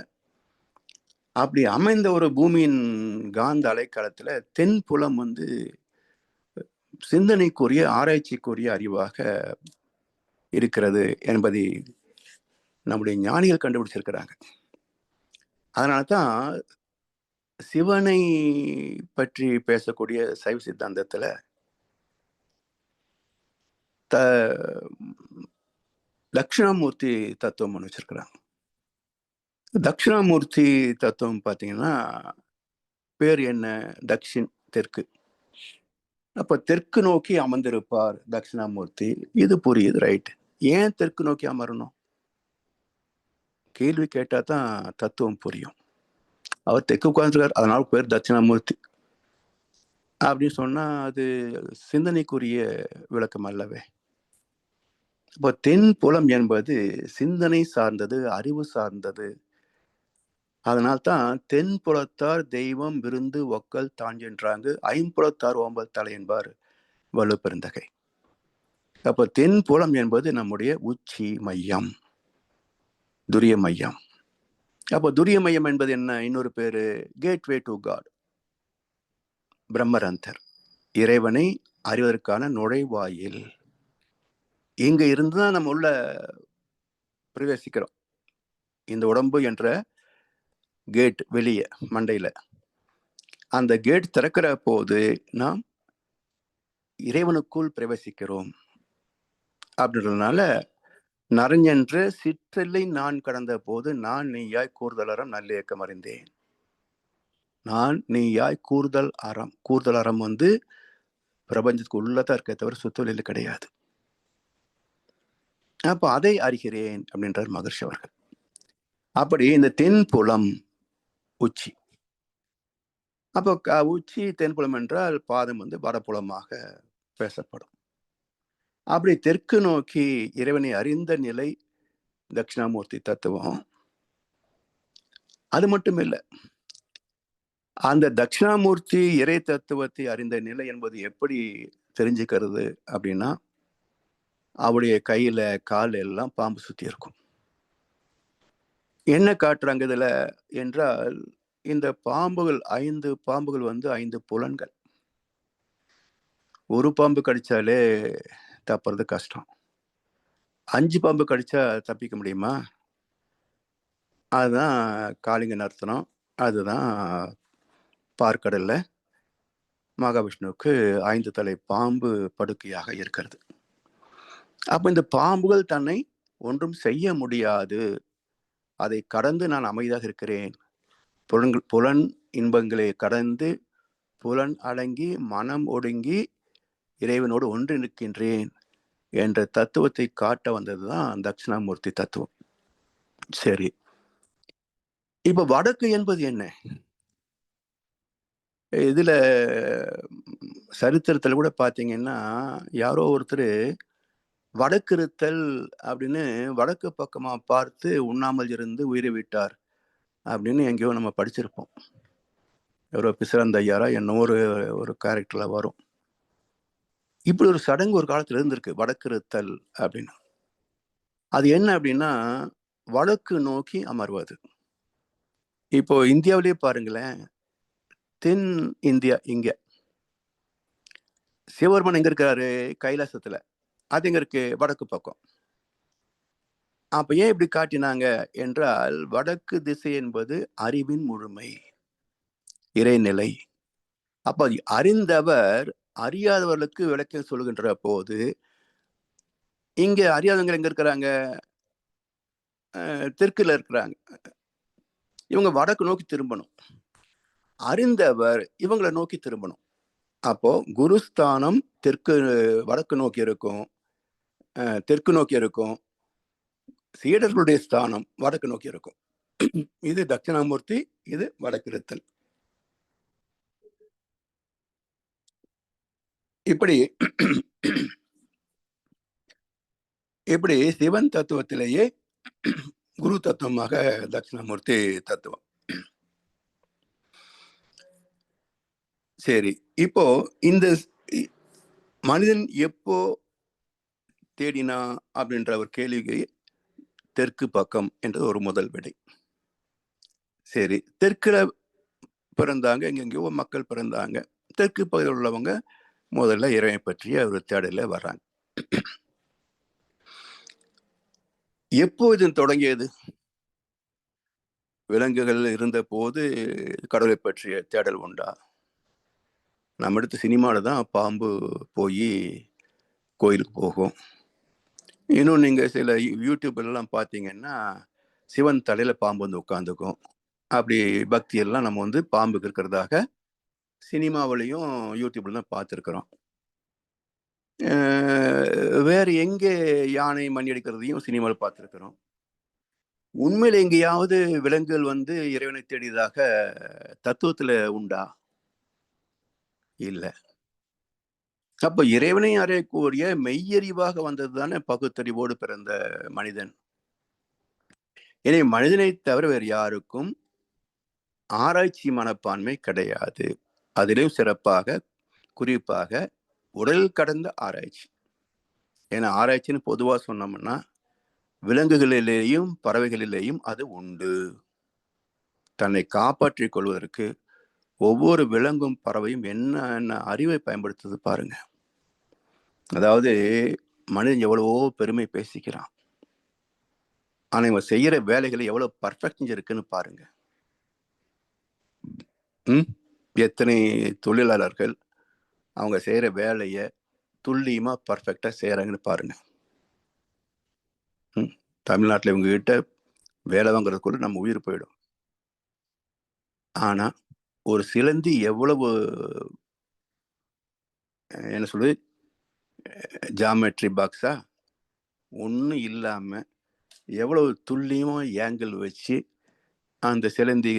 அப்படி அமைந்த ஒரு பூமியின் காந்த அலைக்காலத்துல தென்புலம் வந்து சிந்தனைக்குரிய, ஆராய்ச்சிக்குரிய அறிவாக இருக்கிறது என்பதை நம்முடைய ஞானிகள் கண்டுபிடிச்சிருக்கிறாங்க. அதனால்தான் சிவனை பற்றி பேசக்கூடிய சைவ சித்தாந்தத்துல தட்சிணாமூர்த்தி தத்துவம் ஒன்று வச்சிருக்கிறாங்க. தட்சிணாமூர்த்தி தத்துவம் பார்த்தீங்கன்னா பேர் என்ன, தக்ஷின் தெற்கு, அப்ப தெற்கு நோக்கி அமர்ந்திருப்பார் தட்சிணாமூர்த்தி. இது புரியுது, ரைட். ஏன் தெற்கு நோக்கி அமரணும்? கேள்வி கேட்டா தான் தத்துவம் புரியும். அவர் தெற்கு உட்கார்ந்துருக்கார், அதனால பேர் தட்சிணாமூர்த்தி அப்படின்னு சொன்னா அது சிந்தனைக்குரிய விளக்கம் அல்லவே. இப்போ தென் புலம் என்பது சிந்தனை சார்ந்தது, அறிவு சார்ந்தது. அதனால்தான் தென் புலத்தார் தெய்வம் விருந்து ஒக்கல் தான் என்றாங்க, ஐம்புலத்தார் ஓம்பல் தலை என்பார் வலு பெருந்தகை. அப்ப தென் புலம் என்பது நம்முடைய உச்சி மையம், துரிய மையம். அப்போ துரிய மையம் என்பது என்ன? இன்னொரு பேரு கேட்வே டு காட், பிரம்மரந்தர், இறைவனை அறிவதற்கான நுழைவாயில். இங்க இருந்துதான் நம்ம உள்ள பிரவேசிக்கிறோம். இந்த உடம்பு என்ற கேட் வெளியே மண்டையில, அந்த கேட் திறக்கிற போது நாம் இறைவனுக்குள் பிரவேசிக்கிறோம். அப்படின்றதுனால நரஞ்சென்று சிற்றலை நான் கடந்த போது நான் நீயாய் கூறுதலறம் நல்லியக்கம் அறிந்தேன். நான் நீயாய் கூறுதல் அறம். கூறுதல் அறம் வந்து பிரபஞ்சத்துக்கு உள்ளதான் இருக்க தவிர சுத்தொழில் கிடையாது. அப்ப அதை அறிகிறேன் அப்படின்றார் மகர்ஷி அவர்கள். அப்படி இந்த தென்புலம் உச்சி. அப்போ உச்சி தென்புலம் என்றால் பாதம் வந்து வடபுலமாக பேசப்படும். அப்படி தெற்கு நோக்கி இறைவனை அறிந்த நிலை தட்சிணாமூர்த்தி தத்துவம். அது மட்டும் இல்லை, அந்த தட்சிணாமூர்த்தி இறை தத்துவத்தை அறிந்த நிலை என்பது எப்படி தெரிஞ்சுக்கிறது அப்படின்னா, அவருடைய கையில கால் எல்லாம் பாம்பு சுத்தி இருக்கும். என்ன காட்டுறாங்க இதுல என்றால், இந்த பாம்புகள் 5 பாம்புகள் வந்து 5 புலன்கள். ஒரு பாம்பு கடிச்சாலே தப்புறது கஷ்டம். 5 பாம்பு கடிச்சா தப்பிக்க முடியுமா? அதுதான் காளிங்க நர்த்தனம். அதுதான் பார்க்கடல்ல மகாவிஷ்ணுவுக்கு 5 தலை பாம்பு படுக்கையாக இருக்கிறது. அப்ப இந்த பாம்புகள் தன்னை ஒன்றும் செய்ய முடியாது, அதை கடந்து நான் அமைதியாக இருக்கிறேன், புலன் இன்பங்களை கடந்து புலன் அடங்கி மனம் ஒடுங்கி இறைவனோடு ஒன்று நிற்கின்றேன் என்ற தத்துவத்தை காட்ட வந்ததுதான் தட்சிணாமூர்த்தி தத்துவம். சரி, இப்ப வடக்கு என்பது என்ன? இதுல சரித்திரத்துல கூட பாத்தீங்கன்னா, யாரோ ஒருத்தர் வடக்கிருத்தல் அப்படின்னு வடக்கு பக்கமா பார்த்து உண்ணாமல் இருந்து உயிரை விட்டார் அப்படின்னு எங்கேயோ நம்ம படிச்சிருப்போம். யாரோ பிசிறந்த ஐயாரா என்ன ஒரு கேரக்டர்ல வரும். இப்படி ஒரு சடங்கு ஒரு காலத்துல இருந்திருக்கு, வடக்கிருத்தல் அப்படின்னு. அது என்ன அப்படின்னா, வடக்கு நோக்கி அமர்வது. இப்போ இந்தியாவிலேயே பாருங்களேன், தென் இந்தியா இங்க சிவபெருமான் எங்க இருக்காரு? கைலாசத்துல. அது எங்க இருக்கு? வடக்கு பக்கம். அப்ப ஏன் இப்படி காட்டினாங்க என்றால், வடக்கு திசை என்பது அறிவின் முழுமை, இறைநிலை. அப்ப அறிந்தவர் அறியாதவர்களுக்கு விளக்கம் சொல்கின்ற போது, இங்க அறியாதவங்க எங்க இருக்கிறாங்க? தெற்குல இருக்கிறாங்க. இவங்க வடக்கு நோக்கி திரும்பணும். அறிந்தவர் இவங்களை நோக்கி திரும்பணும். அப்போ குருஸ்தானம் வடக்கு நோக்கி இருக்கும், தெற்கு நோக்கி இருக்கும். சீடர்களுடைய ஸ்தானம் வடக்கு நோக்கி இருக்கும். இது தட்சிணாமூர்த்தி, இது வடக்கிருத்தல். இப்படி இப்படி சிவன் தத்துவத்திலேயே குரு தத்துவமாக தட்சிணாமூர்த்தி தத்துவம். சரி, இப்போ இந்த மனிதன் எப்போ தேடினா அப்படின்ற ஒரு கேள்விக்கு தெற்கு பக்கம் என்றது ஒரு முதல் விடை. சரி, தெற்குல பிறந்தாங்க, எங்கெங்கயோ மக்கள் பிறந்தாங்க. தெற்கு பகுதியில் உள்ளவங்க முதல்ல இறைவனை பற்றிய ஒரு தேடல வர்றாங்க. எப்போ இது தொடங்கியது? விலங்குகள் இருந்த போது கடவுளை பற்றிய தேடல் உண்டா? நம்ம எடுத்த சினிமால தான் பாம்பு போய் கோயிலுக்கு போகும். இன்னும் நீங்க சில யூடியூப்லாம் பார்த்தீங்கன்னா, சிவன் தலையில பாம்பு வந்து உட்காந்துக்கும். அப்படி பக்தி எல்லாம் நம்ம வந்து பாம்புக்கு இருக்கிறதாக சினிமாவிலையும் யூடியூப்ல தான் பார்த்துருக்குறோம். வேறு எங்கே யானை மணி அடிக்கிறதையும் சினிமாவில் பார்த்துருக்கிறோம். உண்மையில எங்கேயாவது விலங்குகள் வந்து இறைவனை தேடியதாக தத்துவத்துல உண்டா? இல்ல. அப்ப இறைவனை அறியக்கூடிய மெய்யறிவாக வந்தது தானே பகுத்தறிவோடு பிறந்த மனிதன். எனவே மனிதனை தவிர வேறு யாருக்கும் ஆராய்ச்சி மனப்பான்மை கிடையாது. அதிலும் சிறப்பாக குறிப்பாக உடல் கடந்த ஆராய்ச்சி. ஏன்னா ஆராய்ச்சின்னு பொதுவா சொன்னோம்னா விலங்குகளிலேயும் பறவைகளிலேயும் அது உண்டு. தன்னை காப்பாற்றிக் கொள்வதற்கு ஒவ்வொரு விலங்கும் பறவையும் என்ன அறிவை பயன்படுத்துது பாருங்க. அதாவது மனிதன் எவ்வளவோ பெருமை பேசிக்கிறான். ஆனா இவன் செய்யற வேலைகளை எவ்வளவு பர்ஃபெக்ஷன் இருக்குன்னு பாருங்க. எத்தனை தொழிலாளர்கள் அவங்க செய்யற வேலைய துல்லியமா பர்ஃபெக்டா செய்யறாங்கன்னு பாருங்க. தமிழ்நாட்டில் இவங்க கிட்ட வேலை வாங்குறதுக்குள்ள நம்ம உயிர் போயிடும். ஆனா ஒரு சிலந்தி எவ்வளவு என்ன சொல்லுது, ஜாமெட்ரி பாக்ஸா ஒன்றும் இல்லாம எவ்வளவு துல்லியமா ஏங்கிள் வச்சு அந்த சிலந்தி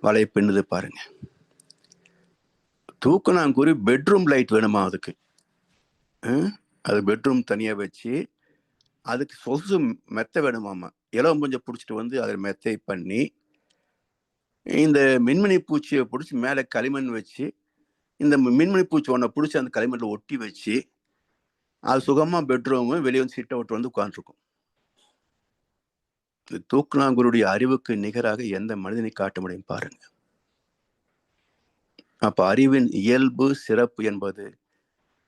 வலையை பின்னுது பாருங்க. தூக்கணாங்குருவி பெட்ரூம் லைட் வேணுமா அதுக்கு? அது பெட்ரூம் தனியா வச்சு அதுக்கு சொசு மெத்த வேணுமாமா. இலவம் கொஞ்சம் பிடிச்சிட்டு வந்து அதை மெத்தை பண்ணி இந்த மின்மினி பூச்சியை பிடிச்சி மேலே களிமண் வச்சு இந்த மின்மினி பூச்சி ஒன்றை பிடிச்சி அந்த களிமண்ணில் ஒட்டி வச்சு அது சுகமா பெட்ரூமு வெளியே வந்து சீட்டை விட்டு வந்து உட்காந்துருக்கும். தூக்கணாங்குருடைய அறிவுக்கு நிகராக எந்த மனிதனை காட்ட முடியும் பாருங்க. அப்ப அறிவின் இயல்பு சிறப்பு என்பது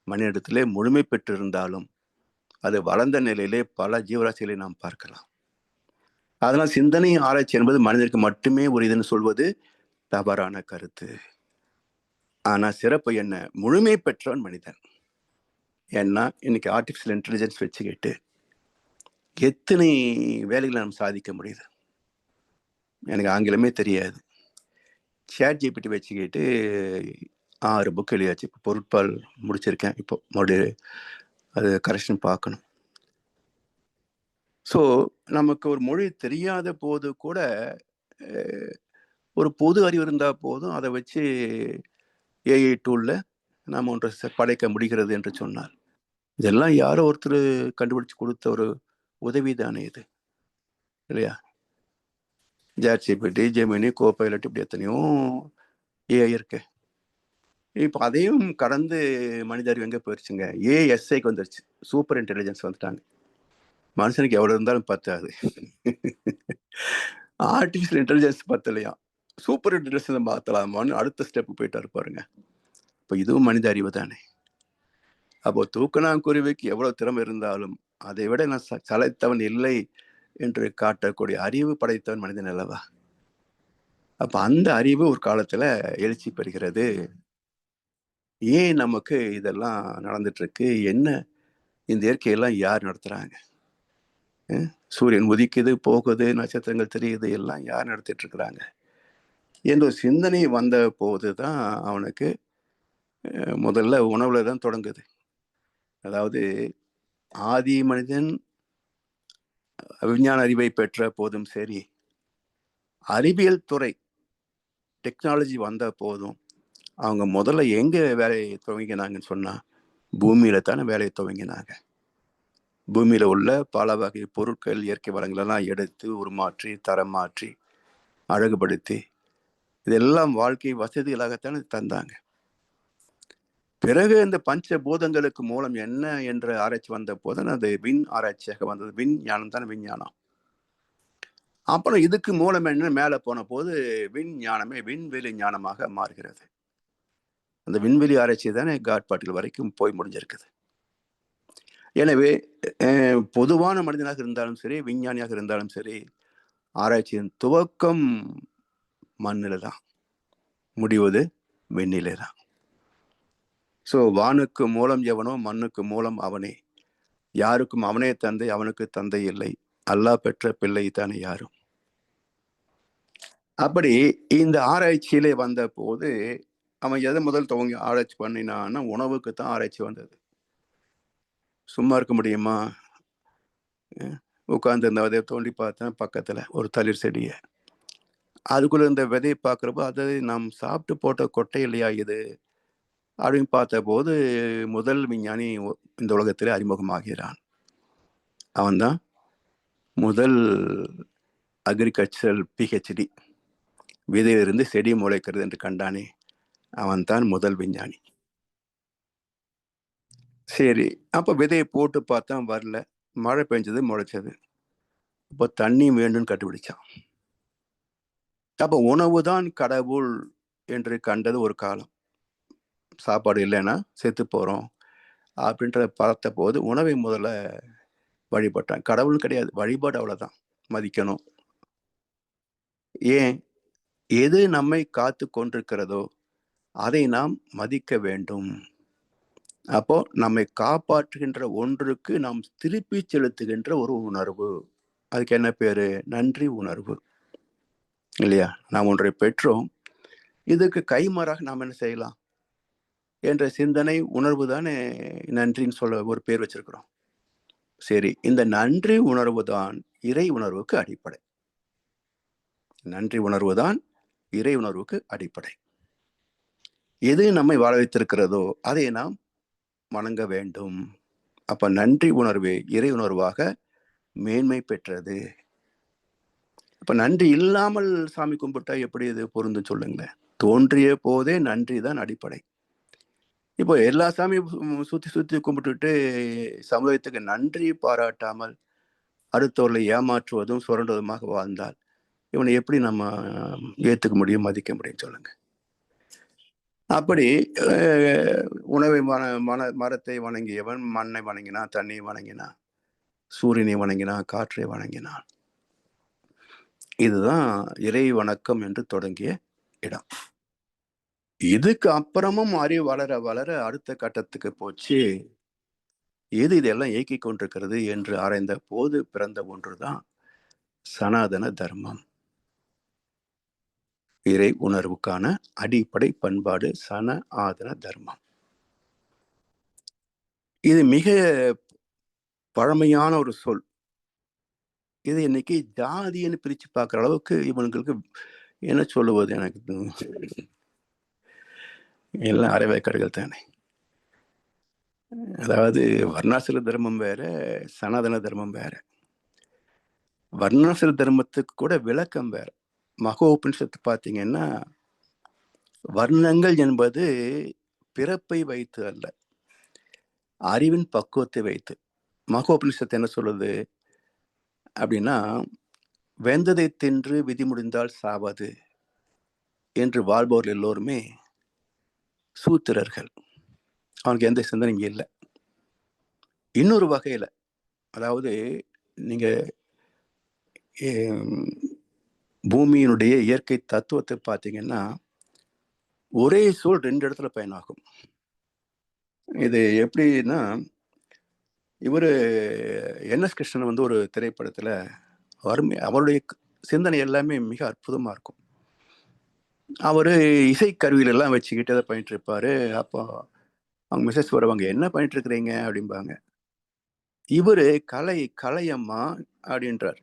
மனிதனிடத்திலே முழுமை பெற்றிருந்தாலும் அது வளர்ந்த நிலையிலே பல ஜீவராசிகளை நாம் பார்க்கலாம். அதனால் சிந்தனை ஆராய்ச்சி என்பது மனிதனுக்கு மட்டுமே ஒரு இதுன்னு சொல்வது தவறான கருத்து. ஆனா சிறப்பு என்ன? முழுமை பெற்றவன் மனிதன். ஏன்னா இன்னைக்கு ஆர்டிபிஷியல் இன்டெலிஜென்ஸ் வச்சுக்கிட்டு எத்தனை வேலைகளை நம்ம சாதிக்க முடியுது. எனக்கு ஆங்கிலமே தெரியாது. ChatGPT வச்சுக்கிட்டு 6 புக் எழுதியாச்சு. இப்போ பொருட்பால் முடிச்சிருக்கேன். இப்போ மறுபடியும் அது கரெக்ஷன் பார்க்கணும். ஸோ நமக்கு ஒரு மொழி தெரியாத போது கூட ஒரு பொது அறிவு இருந்தால் போதும், அதை வச்சு ஏஐ டூலில் நாம் ஒன்றை படைக்க முடிகிறது என்று சொன்னார். இதெல்லாம் யாரோ ஒருத்தர் கண்டுபிடிச்சு கொடுத்த ஒரு உதவி தானே இது, இல்லையா? ChatGPT, ஜெமினி, கோபைலட் இப்படி எத்தனையோ ஏஐ இருக்கு. இப்போ அதையும் கடந்து மனித அறிவு எங்கே போயிடுச்சுங்க? ஏஎஸ்ஐக்கு வந்துருச்சு. சூப்பர் இன்டெலிஜென்ஸ் வந்துட்டாங்க. மனுஷனுக்கு எவ்வளவு இருந்தாலும் பத்தாது. ஆர்டிபிஷியல் இன்டெலிஜென்ஸ் பத்தலையா, சூப்பர் இன்டெலிஜென்ஸ் மாத்தலாமான்னு அடுத்த ஸ்டெப் போயிட்டாரு பாருங்க. இப்போ இதுவும் மனித அறிவு தானே. அப்போ தூக்கணாங்குருவிக்கு எவ்வளவு திறமை இருந்தாலும் அதை விட நான் சளைத்தவன் இல்லை என்று காட்டக்கூடிய அறிவு படைத்தவன் மனிதன் அல்லவா? அப்ப அந்த அறிவு ஒரு காலத்துல எழுச்சி பெறுகிறது. ஏன் நமக்கு இதெல்லாம் நடந்துட்டு இருக்கு? என்ன இந்த இயற்கையெல்லாம் யார் நடத்துறாங்க? சூரியன் உதிக்குது, போகுது, நட்சத்திரங்கள் தெரியுது, எல்லாம் யார் நடத்திட்டு இருக்கிறாங்க என்ற சிந்தனை வந்த போதுதான் அவனுக்கு முதல்ல உணவுல தான் தொடங்குது. அதாவது ஆதி மனிதன் விஞ்ஞான அறிவை பெற்ற போதும் சரி, அறிவியல் துறை டெக்னாலஜி வந்த போதும் அவங்க முதல்ல எங்க வேலையை துவங்கினாங்கன்னு சொன்னா பூமியில தானே வேலையை துவங்கினாங்க. பூமியில உள்ள பல வகை பொருட்கள், இயற்கை வளங்களெல்லாம் எடுத்து உருமாற்றி, தரம் மாற்றி, அழகுபடுத்தி இதெல்லாம் வாழ்க்கை வசதிகளாகத்தானே தந்தாங்க. பிறகு இந்த பஞ்ச பூதங்களுக்கு மூலம் என்ன என்ற ஆராய்ச்சி வந்த போது அது விண் ஆராய்ச்சியாக வந்தது. விஞ்ஞானம் தானே விஞ்ஞானம். அப்புறம் இதுக்கு மூலம் என்ன மேலே போன போது விஞ்ஞானமே விண்வெளி ஞானமாக மாறுகிறது. அந்த விண்வெளி ஆராய்ச்சி தானே காட் பார்ட்டிகல் வரைக்கும் போய் முடிஞ்சிருக்குது. எனவே பொதுவான மனிதனாக இருந்தாலும் சரி, விஞ்ஞானியாக இருந்தாலும் சரி, ஆராய்ச்சியின் துவக்கம் மண்ணில தான், முடிவது விண்ணிலே தான். ஸோ வானுக்கு மூலம் எவனோ மண்ணுக்கு மூலம் அவனே. யாருக்கும் அவனே தந்தை, அவனுக்கு தந்தை இல்லை. அல்லாஹ் பெற்ற பிள்ளை தானே யாரும். அப்படி இந்த ஆராய்ச்சியிலே வந்த போது அவன் எதை முதல் துவங்கி ஆராய்ச்சி பண்ணினான்னா உணவுக்கு தான் ஆராய்ச்சி வந்தது. சும்மா இருக்க முடியுமா? உட்காந்து இந்த விதையை தோண்டி பார்த்தேன், பக்கத்துல ஒரு தளிர் செடிய. அதுக்குள்ள இந்த விதையை பார்க்குறப்போ, அது நாம் சாப்பிட்டு போட்ட கொட்டை இல்லையா இது? அப்படின்னு பார்த்தபோது முதல் விஞ்ஞானி இந்த உலகத்திலே அறிமுகமாகிறான். அவன்தான் முதல் அக்ரிகல்ச்சரல் PhD. விதையிலிருந்து செடி முளைக்கிறது என்று கண்டானே, அவன்தான் முதல் விஞ்ஞானி. சரி, அப்ப விதையை போட்டு பார்த்தா வரல. மழை பெஞ்சது, முளைச்சது. அப்ப தண்ணி வேண்டும்னு கண்டுபிடிச்சான். அப்ப உணவுதான் கடவுள் என்று கண்டது ஒரு காலம். சாப்பாடு இல்லைன்னா செத்து போறோம் அப்படின்றத பார்த்த போது உணவை முதல்ல வழிபட்டான். கடவுள் கிடையாது, வழிபாடு அவ்வளவுதான். மதிக்கணும். ஏன்? எது நம்மை காத்து கொண்டிருக்கிறதோ அதை நாம் மதிக்க வேண்டும். அப்போ நம்மை காப்பாற்றுகின்ற ஒன்றுக்கு நாம் திருப்பி செலுத்துகின்ற ஒரு உணர்வு. அதுக்கு என்ன பேரு? நன்றி உணர்வு. இல்லையா? நாம் ஒன்றை பெற்றோம், இதுக்கு கைமாறாக நாம் என்ன செய்யலாம் என்ற சிந்தனை உணர்வு தானே நன்றின்னு சொல்ல ஒரு பேர் வச்சிருக்கிறோம். சரி, இந்த நன்றி உணர்வு தான் இறை உணர்வுக்கு அடிப்படை. நன்றி உணர்வு தான் இறை உணர்வுக்கு அடிப்படை. எது நம்மை வாழ வைத்திருக்கிறதோ அதை நாம் வணங்க வேண்டும். அப்ப நன்றி உணர்வே இறை உணர்வாக மேன்மை பெற்றது. அப்ப நன்றி இல்லாமல் சாமி கும்பிட்டா எப்படி இது பொருந்தும் சொல்லுங்களேன்? தோன்றிய போதே நன்றி தான் அடிப்படை. இப்போ எல்லா சாமியும் சுத்தி சுத்தி கும்பிட்டுட்டு சமுதாயத்துக்கு நன்றி பாராட்டாமல் அடுத்தவர்களை ஏமாற்றுவதும் சுரண்டுவதுமாக வாழ்ந்தால் இவனை எப்படி நம்ம ஏத்துக்க முடியும், மதிக்க முடியும் சொல்லுங்க? அப்படி உணவை மரத்தை வணங்கியவன் மண்ணை வணங்கினான், தண்ணியை வணங்கினான், சூரியனை வணங்கினான், காற்றை வணங்கினான். இதுதான் இறை வணக்கம் என்று தொடங்கிய இடம். இதுக்கு அப்புறமும் அறிவு வளர வளர அடுத்த கட்டத்துக்கு போச்சு. எது இதெல்லாம் இயக்கிக் கொண்டிருக்கிறது என்று ஆராய்ந்த போது பிறந்த ஒன்றுதான் சனாதன தர்மம். இறை உணர்வுக்கான அடிப்படை பண்பாடு சனாதன தர்மம். இது மிக பழமையான ஒரு சொல். இது இன்னைக்கு ஜாதின்னு பிரிச்சு பார்க்குற அளவுக்கு இவங்களுக்கு என்ன சொல்லுவது, எனக்கு எல்லாம் அரைவேக்காடுகள் தானே. அதாவது வர்ணாசிர தர்மம் வேற, சனாதன தர்மம் வேற. வர்ணாசிர தர்மத்துக்கு கூட விளக்கம் வேற. மகோபனிஷத்து பார்த்தீங்கன்னா, வர்ணங்கள் என்பது பிறப்பை வைத்து அல்ல, அறிவின் பக்குவத்தை வைத்து. மகோபனிஷத்து என்ன சொல்லுது அப்படின்னா, வெந்ததை தின்று விதி முடிந்தால் சாவது என்று வாழ்பவர்கள் எல்லோருமே சூத்திரர்கள். அவனுக்கு எந்த சிந்தனையும் இல்லை. இன்னொரு வகையில, அதாவது நீங்க பூமியினுடைய இயற்கை தத்துவத்தை பார்த்தீங்கன்னா, ஒரே சொல் 2 இடத்துல பயனாகும். இது எப்படின்னா, இவரு NS கிருஷ்ணன் ஒரு திரைப்படத்துல அவருடைய சிந்தனை எல்லாமே மிக அற்புதமா இருக்கும். அவரு இசைக்கருவிகள் எல்லாம் வச்சுக்கிட்டு அதை பண்ணிட்டு இருப்பாரு. அப்போ அவங்க மிஸ்ஸஸ் வருவாங்க, என்ன பண்ணிட்டு இருக்கிறீங்க அப்படிம்பாங்க. இவரு கலையம்மா அப்படின்றாரு.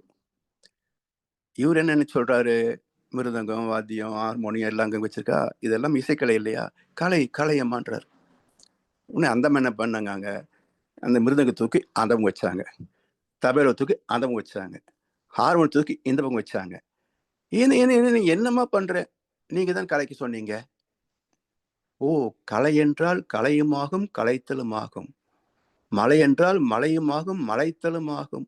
இவர் என்ன சொல்றாரு, மிருதங்கம், வாத்தியம், ஹார்மோனியம் எல்லாம் அங்க வச்சிருக்கா, இதெல்லாம் இசைக்கலை இல்லையா? கலையம்மான்றார். உடனே அந்தம்மா என்ன பண்ணாங்க, அந்த மிருதங்க தூக்கி அந்த பக்கம் வச்சாங்க, தபேலை தூக்கி அந்த பக்கம் வச்சாங்க, ஹார்மோன் தூக்கி இந்த பக்கம் வச்சாங்க. என்னம்மா பண்ற, நீங்க தான் கலைக்கு சொன்னீங்க. ஓ, கலை என்றால் கலையுமாகும் கலைத்தலுமாகும், மலை என்றால் மலையுமாகும் மலைத்தலுமாகும்,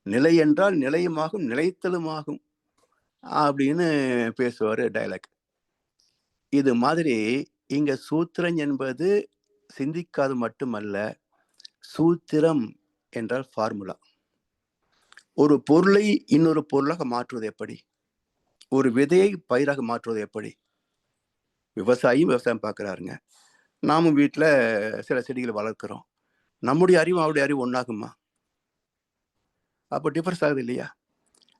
நிலை என்றால் நிலையுமாகும் நிலைத்தலுமாகும் அப்படின்னு பேசுவாரு டைலாக். இது மாதிரி இங்க சூத்திரன் என்பது சிந்திக்காது மட்டுமல்ல, சூத்திரம் என்றால் ஃபார்முலா. ஒரு பொருளை இன்னொரு பொருளாக மாற்றுவது எப்படி, ஒரு விதையை பயிராக மாற்றுவது எப்படி? விவசாயியும் விவசாயம் பார்க்கிறாருங்க, நாமும் வீட்டுல சில செடிகளை வளர்க்கிறோம். நம்முடைய அறிவும் அவருடைய அறிவு ஒன்னாகுமா? அப்போ டிஃபரன்ஸ் ஆகுது இல்லையா?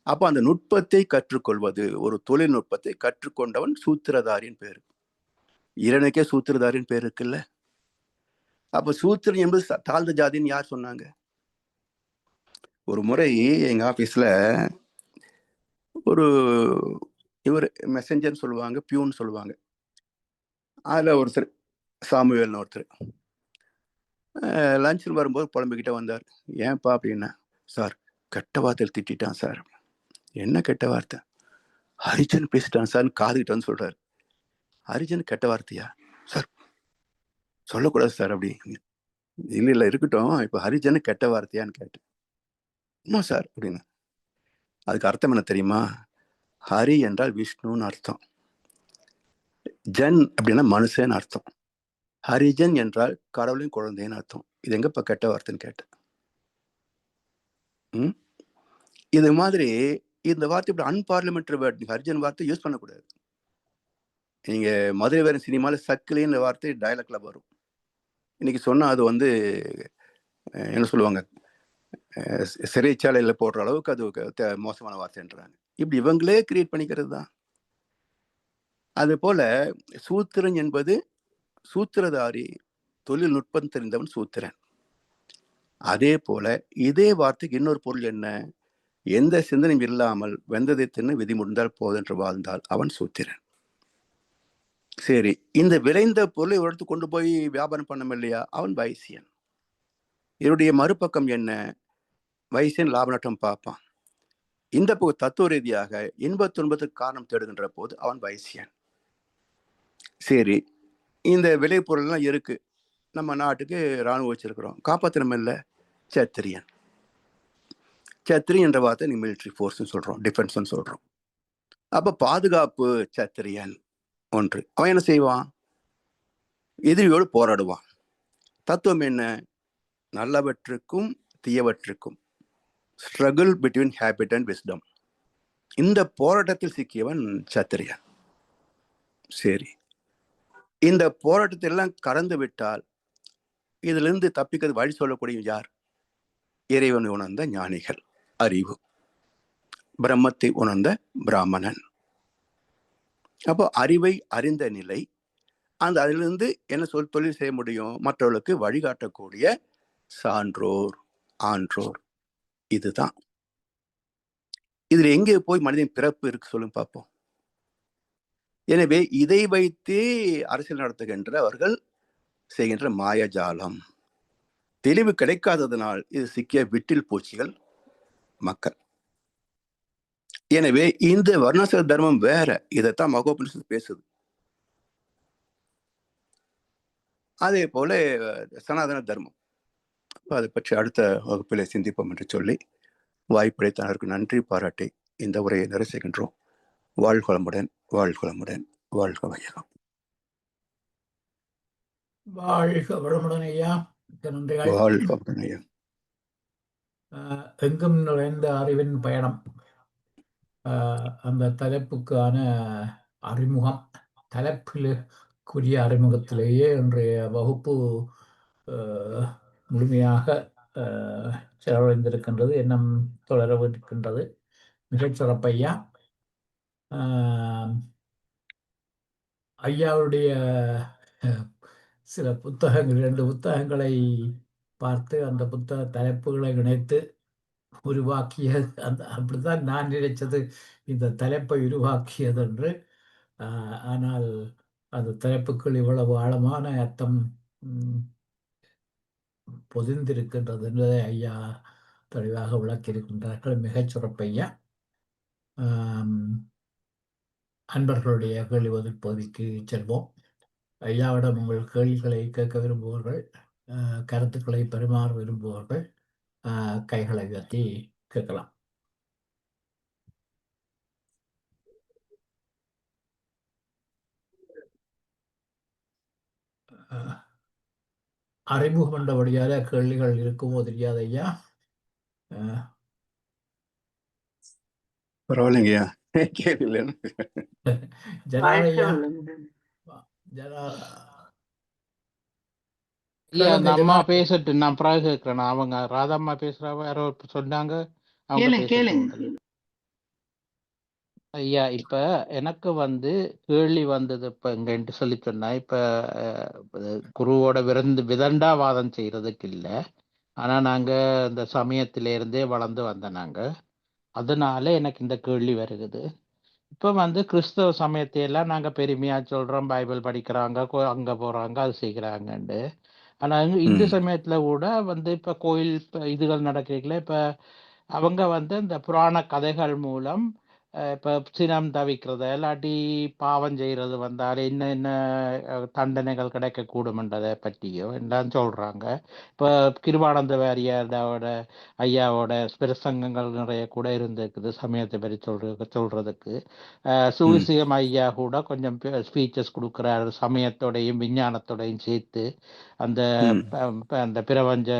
அப்போ அந்த நுட்பத்தை கற்றுக்கொள்வது, ஒரு தொழில்நுட்பத்தை கற்றுக்கொண்டவன் சூத்திரதாரின் பேரு. இறைவனுக்கே சூத்திரதாரின் பேர் இருக்குல்ல. அப்ப சூத்திரன் என்பது தாழ்ந்த ஜாதின்னு யார் சொன்னாங்க? ஒரு முறை எங்க ஆபீஸ்ல ஒரு இவர் மெசஞ்சர் சொல்லுவாங்க, பியூன் சொல்லுவாங்க. அதுல ஒருத்தர் சாமுவேல்னு ஒருத்தர் லஞ்ச் வரும்போது புலம்பிக்கிட்டே வந்தார். ஏன்பா அப்படின்னா, சார் கெட்ட வார்த்தையில் திட்டான் சார். என்ன கெட்ட வார்த்தை? ஹரிஜன் பேசிட்டான் சார், காதுகிட்ட வந்து சொல்றாரு. ஹரிஜன் கெட்ட வார்த்தையா சார்? சொல்லக்கூடாது சார் அப்படி. இல்ல இருக்கட்டும், இப்ப ஹரிஜன் கெட்ட வார்த்தையான்னு கேட்டேன். ஆமா சார் அப்படின்னு. அதுக்கு அர்த்தம் என்ன தெரியுமா? ஹரி என்றால் விஷ்ணுன்னு அர்த்தம், ஜன் அப்படின்னா மனுஷன் அர்த்தம், ஹரிஜன் என்றால் கடவுளின் குழந்தைன்னு அர்த்தம். இது எங்கப்ப கெட்ட வார்த்தைன்னு கேட்டேன். இது மாதிரி இந்த வார்த்தை இப்படி அன்பார்லிமெண்டரி வேர்ட், ஹரிஜன் வார்த்தை யூஸ் பண்ணக்கூடாது. நீங்க மதுரை வேறு சினிமால சக்கிலின்ற வார்த்தை டயலாக்ல வரும். இன்னைக்கு சொன்னா அது வந்து என்ன சொல்லுவாங்க, சிறைச்சாலையில் போடுற அளவுக்கு அது மோசமான வார்த்தைன்றாங்க. இப்படி இவங்களே கிரியேட் பண்ணிக்கிறது தான். அது போல சூத்திரன் என்பது சூத்திரதாரி, தொழில்நுட்பம் தெரிந்தவன் சூத்திரன். அதே போல இதே வார்த்தைக்கு இன்னொரு பொருள் என்ன? எந்த சிந்தனையும் இல்லாமல் வெந்ததை தின்னு விதி முடிந்தால் போதென்று வாழ்ந்தால் அவன் சூத்திரன். சரி, இந்த விளைந்த பொருளை ஒரு இடத்துக்கு கொண்டு போய் வியாபாரம் பண்ண இல்லையா, அவன் வைசியன். இதனுடைய மறுபக்கம் என்ன? வைசியன் லாப நட்டம் பார்ப்பான். இந்த தத்துவ ரீதியாக இன்பத் துன்பத்துக்கு காரணம் தேடுகின்ற போது அவன் வைசியன். சரி, இந்த விளைபொருள்லாம் இருக்கு, நம்ம நாட்டுக்கு ராணுவம் வச்சிருக்கிறோம், காப்பாற்றணும் இல்லை, சத்திரியன். சத்திரியன் என்ற வார்த்தை நீ மிலிட்ரி ஃபோர்ஸ்ன்னு சொல்றோம், டிஃபென்ஸ்ன்னு சொல்றோம். அப்ப பாதுகாப்பு சத்திரியன் ஒன்று. அவன் என்ன செய்வான்? எதிரியோடு போராடுவான். தத்துவம் என்ன? நல்லவற்றுக்கும் தீயவற்றுக்கும் struggle between habit and wisdom. இந்த போராட்டத்தில் சிக்கியவன் சத்திரியன். சரி, இந்த போராட்டத்தை எல்லாம் கடந்து விட்டால் இதுல இருந்து தப்பிக்கிறது வழி சொல்லக்கூடிய யார்? இறைவனை உணர்ந்த ஞானிகள், அறிவு, பிரம்மத்தை உணர்ந்த பிராமணன். அப்போ அறிவை அறிந்த நிலை, அந்த அதிலிருந்து என்ன தொழில் செய்ய முடியும்? மற்றவர்களுக்கு வழிகாட்டக்கூடிய சான்றோர், ஆன்றோர். இதுதான். இதுல எங்கே போய் மனிதன் பிறப்பு இருக்கு சொல்லுங்க பார்ப்போம். எனவே இதை வைத்தே அரசியல் நடத்துகின்ற அவர்கள் செய்கின்ற மாயஜாலம். தெளிவு கிடைக்காததனால் இது சிக்கிய விட்டில் பூச்சிகள் மக்கள். எனவே இந்த வர்ணாசிர தர்மம் வேற, இதைத்தான் மகோபனிஷத்து பேசுது. அதே போல சனாதன தர்மம், அதை பற்றி அடுத்த வகுப்பிலே சிந்திப்போம் என்று சொல்லி வாய்ப்படைத்தனருக்கு நன்றி பாராட்டி இந்த உரையை நிறைவு செய்கின்றோம். வாழ்குளமுடன், வாழ்குளமுடன், வாழ்க வையகம். வாழ்க வளமுடன் ஐயா. நன்றிகள். வாழ்க வளமுடன் ஐயா. எங்கும் நுழைந்த அறிவின் பயணம், அந்த தலைப்புக்கான அறிமுகம், தலைப்பிலுக்குரிய அறிமுகத்திலேயே இன்றைய வகுப்பு முழுமையாக செலவழிந்திருக்கின்றது, எண்ணம் தொடரவிருக்கின்றது. மிகச்சிறப்பையா. ஐயாவுடைய சில புத்தகங்கள், 2 புத்தகங்களை பார்த்து அந்த புத்தக தலைப்புகளை இணைத்து உருவாக்கியது, அப்படித்தான் நான் நினைச்சது இந்த தலைப்பை உருவாக்கியது என்று. ஆனால் அந்த தலைப்புக்குள் இவ்வளவு ஆழமான அர்த்தம் பொதிந்திருக்கின்றது என்பதை ஐயா தெளிவாக விளக்கியிருக்கின்றார்கள். மிகச் சிறப்பையா. அன்பர்களுடைய கேள்வி பதில் பகுதிக்கு செல்வோம். ஐயாவிடம் உங்கள் கேள்விகளை கேட்க விரும்புவர்கள், கருத்துக்களை பரிமாற விரும்புவர்கள் கைகளை உயர்த்தி கேட்கலாம். அறிமுகம் என்றபடியால கேள்விகள் இருக்குமோ தெரியாது ஐயா. பரவாயில்லைங்கய்யா, கேள்வி இல்லைன்னு. ஜனாலையா, அந்த அம்மா பேசட்டு, நான் பிறகு கேட்கிறேன். அவங்க ராதாம்மா பேசுறாவ யாரோ சொன்னாங்க, அவங்க ஐயா இப்ப எனக்கு கேள்வி வந்தது இப்ப எங்கன்ட்டு சொல்லி சொன்னா இப்ப குருவோட விதண்டாவாதம் செய்யறதுக்கு இல்ல. ஆனா நாங்க இந்த சமயத்தில இருந்தே வளர்ந்து வந்த நாங்க, அதனால எனக்கு இந்த கேள்வி வருகுது. இப்ப கிறிஸ்தவ சமயத்தை எல்லாம் நாங்க பெருமையா சொல்றோம், பைபிள் படிக்கிறாங்க, அங்க போறாங்க, அது செய்கிறாங்கண்டு. ஆனா இந்து ம் சமயத்துல கூட இப்ப கோயில் இதுகள் நடக்கிறீங்களே, இப்ப அவங்க இந்த புராண கதைகள் மூலம் இப்ப சினம் தவிக்கிறது இல்லாட்டி பாவம் செய்யறது வந்தால் என்ன என்ன தண்டனைகள் கிடைக்கக்கூடும்ன்றதை பற்றியோ எல்லாம் சொல்றாங்க. இப்ப கிருபானந்த வாரியாரோட ஐயாவோட பிரசங்கங்கள் நிறைய கூட இருந்திருக்குது சமயத்தை பற்றி சொல்றதுக்கு. ம் சுவிசியம் ஐயா கூட கொஞ்சம் ஸ்பீச்சஸ் கொடுக்குறாரு சமயத்தோடையும் விஞ்ஞானத்தோடையும் சேர்த்து. அந்த ம் அந்த பிரபஞ்ச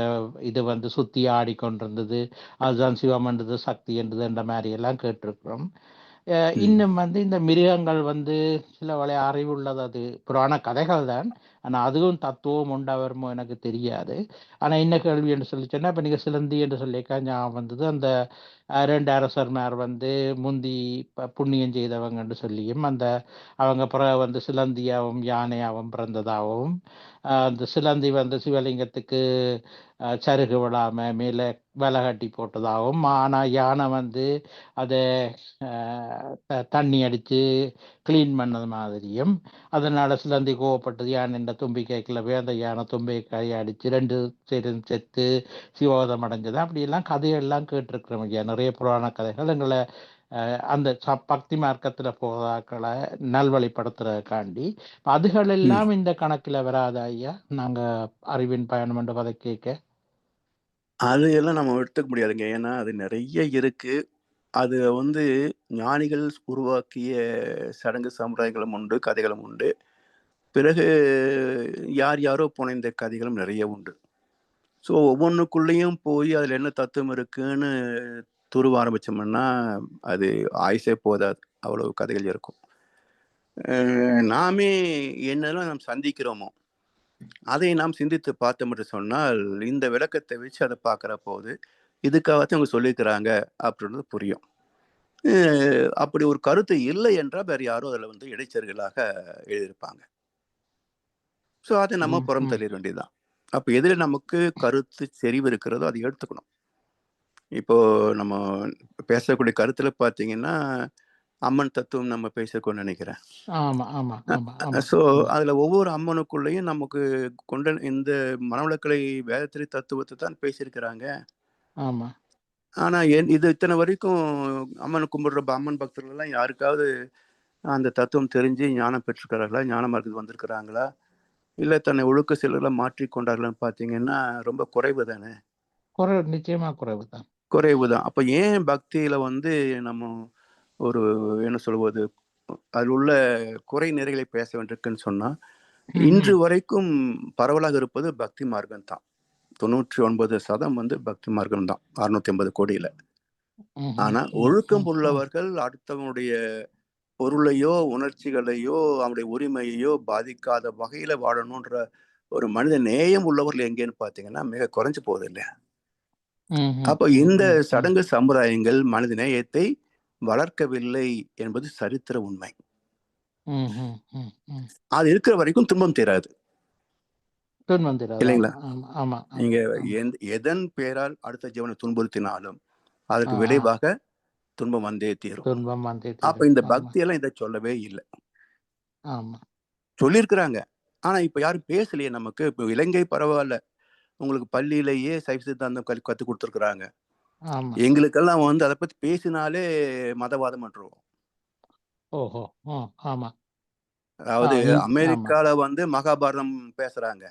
இது சுத்தி ஆடிக்கொண்டிருந்தது, அதுதான் சிவம் என்றது சக்தி என்றது என்ற மாதிரி எல்லாம் கேட்டிருக்கிறோம். ம் இன்னும் இந்த மிருகங்கள் சில வழி அறிவுள்ளது, அது புராண கதைகள் தான். ஆனா அதுவும் தத்துவம் உண்டா வருமோ எனக்கு தெரியாது. ஆனா என்ன கேள்வி என்று சொல்லி சொன்னா, இப்ப நீங்க சிலந்தி என்று சொல்லிக்கா ஞாபகம் வந்தது. அந்த 2 அரசர்மார் முந்தி புண்ணியம் செய்தவங்கன்னு சொல்லியும் அவங்க பிறகு சிலந்தியாவும் யானையாவும் பிறந்ததாகவும், அந்த சிலந்தி சிவலிங்கத்துக்கு சருகு விடாம மேலே வலை கட்டி போட்டதாகவும், ஆனா யானை அதை தண்ணி அடிச்சு கிளீன் பண்ணது மாதிரியும், அதனால சிலந்தி கோவப்பட்டது யானை தும்பி கேட்கல போய் அந்த யானை தும்பை கையை அடிச்சு 2 பேரும் செத்து சிவோதம் அடைஞ்சது. அப்படியெல்லாம் கதையெல்லாம் கேட்டிருக்கிறோம் ஐயா. நிறைய புராண கதைகள் எங்களை அந்த பக்தி மார்க்கத்துல போதாக்களை நல்வழிப்படுத்துறதுக்காண்டி அதுகள் ம் எல்லாம் இந்த கணக்குல வராத ஐயா. நாங்க அறிவின் பயணம் என்று அதை கேட்க அது எல்லாம் நம்ம எடுத்துக்க முடியாதுங்க. ஏன்னா அது நிறைய இருக்கு. அது ஞானிகள் உருவாக்கிய சடங்கு சம்பிரதாயங்களும் உண்டு, கதைகளும் உண்டு. பிறகு யார் யாரோ புனைந்த கதைகளும் நிறைய உண்டு. ஸோ ஒவ்வொன்றுக்குள்ளேயும் போய் அதில் என்ன தத்துவம் இருக்குன்னு துருவ ஆரம்பிச்சோம்னா அது ஆயுசே போதாது. அவ்வளவு கதைகள் இருக்கும். நாமே என்னெல்லாம் நாம் சந்திக்கிறோமோ அதை நாம் சிந்தித்து பார்த்தோம் என்று சொன்னால் இந்த விளக்கத்தை வச்சு அதை பார்க்குற போது இதுக்காகத்தான் அவங்க சொல்லியிருக்கிறாங்க அப்படின்றது புரியும். அப்படி ஒரு கருத்து இல்லை என்றால் வேற யாரும் அதில் இடைச்சர்களாக எழுதியிருப்பாங்க. ஸோ அதை நம்ம புறம் தள்ளிட வேண்டியதுதான். அப்போ எதில் நமக்கு கருத்து செறிவு இருக்கிறதோ அதை எடுத்துக்கணும். இப்போ நம்ம பேசக்கூடிய கருத்துல பார்த்தீங்கன்னா அம்மன் தத்துவம் நம்ம பேசக்கூட நினைக்கிறேன். ஆமா ஆமா ஆமா ஆமா ஸோ அதுல ஒவ்வொரு அம்மனுக்குள்ளேயும் நமக்கு கொண்ட இந்த மனவளக்கலை வேதத்திரி தத்துவத்தை தான் பேசியிருக்கிறாங்க. ஆமா ஆனா இது இத்தனை வரைக்கும் அம்மன் கும்பிடுற அம்மன் பக்தர்கள் எல்லாம் யாருக்காவது அந்த தத்துவம் தெரிஞ்சு ஞானம் பெற்றிருக்கிறார்களா, ஞான மார்க்கத்துக்கு வந்திருக்கிறாங்களா, இல்லை தன்னை ஒழுக்க சிலர்களை மாற்றிக்கொண்டார்களான்னு பார்த்தீங்கன்னா ரொம்ப குறைவு தானே. நிச்சயமா குறைவு தான். குறைவு தான். அப்போ ஏன் பக்தியில நம்ம ஒரு என்ன சொல்வது அதில் உள்ள குறை நிறைகளை பேச வேண்டியிருக்குன்னு சொன்னா இன்று வரைக்கும் பரவலாக இருப்பது பக்தி மார்க்கம் தான். 99% பக்தி மார்க்கம் தான் 650 கோடியில. ஆனா ஒழுக்கம் உள்ளவர்கள் அடுத்தவனுடைய பொருளையோ உணர்ச்சிகளையோ அவனுடைய உரிமையையோ பாதிக்காத வகையில வாழணும்ன்ற ஒரு மனித நேயம் உள்ளவர்கள் எங்கேன்னு பாத்தீங்கன்னா மிக குறைஞ்சு போகுது இல்லையா. அப்ப இந்த சடங்கு சம்பிரதாயங்கள் மனித நேயத்தை வளர்க்கவில்லை என்பது சரித்திர உண்மை. அது இருக்கிற வரைக்கும் துன்பம் தீராது இல்லைங்களா. நீங்க எதன் பேரால் அடுத்த ஜீவனை துன்புறுத்தினாலும் அதற்கு விளைவாக துன்பம் வந்தே தீரும். அப்ப இந்த பக்தி எல்லாம் இதை சொல்லவே இல்லை. சொல்லியிருக்கிறாங்க, ஆனா இப்ப யாரும் பேசலையே. நமக்கு இப்ப இலங்கை பரவாயில்ல, உங்களுக்கு பள்ளியிலேயே சைவ சித்தாந்தம் கத்து கொடுத்துருக்குறாங்க. எங்களுக்கெல்லாம் அதை பத்தி பேசினாலே மதவாதம் பண்றோம். அதாவது அமெரிக்கால மகாபாரதம் பேசுறாங்க,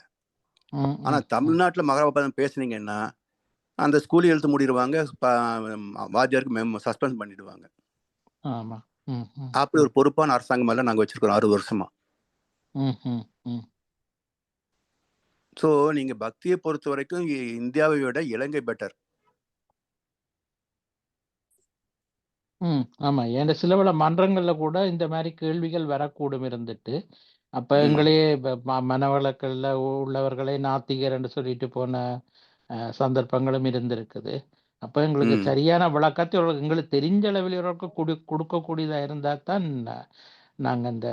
ஆனா தமிழ்நாட்டுல மகாபாரதம் பேசுனீங்கன்னா அந்த ஸ்கூல் எழுத்து மூடிடுவாங்க, வாத்தியாருக்கு சஸ்பெண்ட் பண்ணிடுவாங்க. அப்படி ஒரு பொறுப்பான அரசாங்கம் எல்லாம் நாங்க வச்சிருக்கிறோம் 6 வருஷமா. சோ நீங்க பக்தியை பொறுத்த வரைக்கும் இந்தியாவை விட இலங்கை பெட்டர். ஆமா, என் சில மன்றங்கள்ல கூட இந்த மாதிரி கேள்விகள் வரக்கூடும் இருந்துட்டு, அப்ப எங்களையே மனவளக்கல்ல உள்ளவர்களே நாத்திகர் என்று சொல்லிட்டு போன சந்தர்ப்பங்களும் இருந்திருக்குது. அப்ப எங்களுக்கு ம். சரியான விளக்கத்தை எங்களுக்கு தெரிஞ்ச அளவில் கொடுக்கக்கூடியதா இருந்தா தான் நாங்க இந்த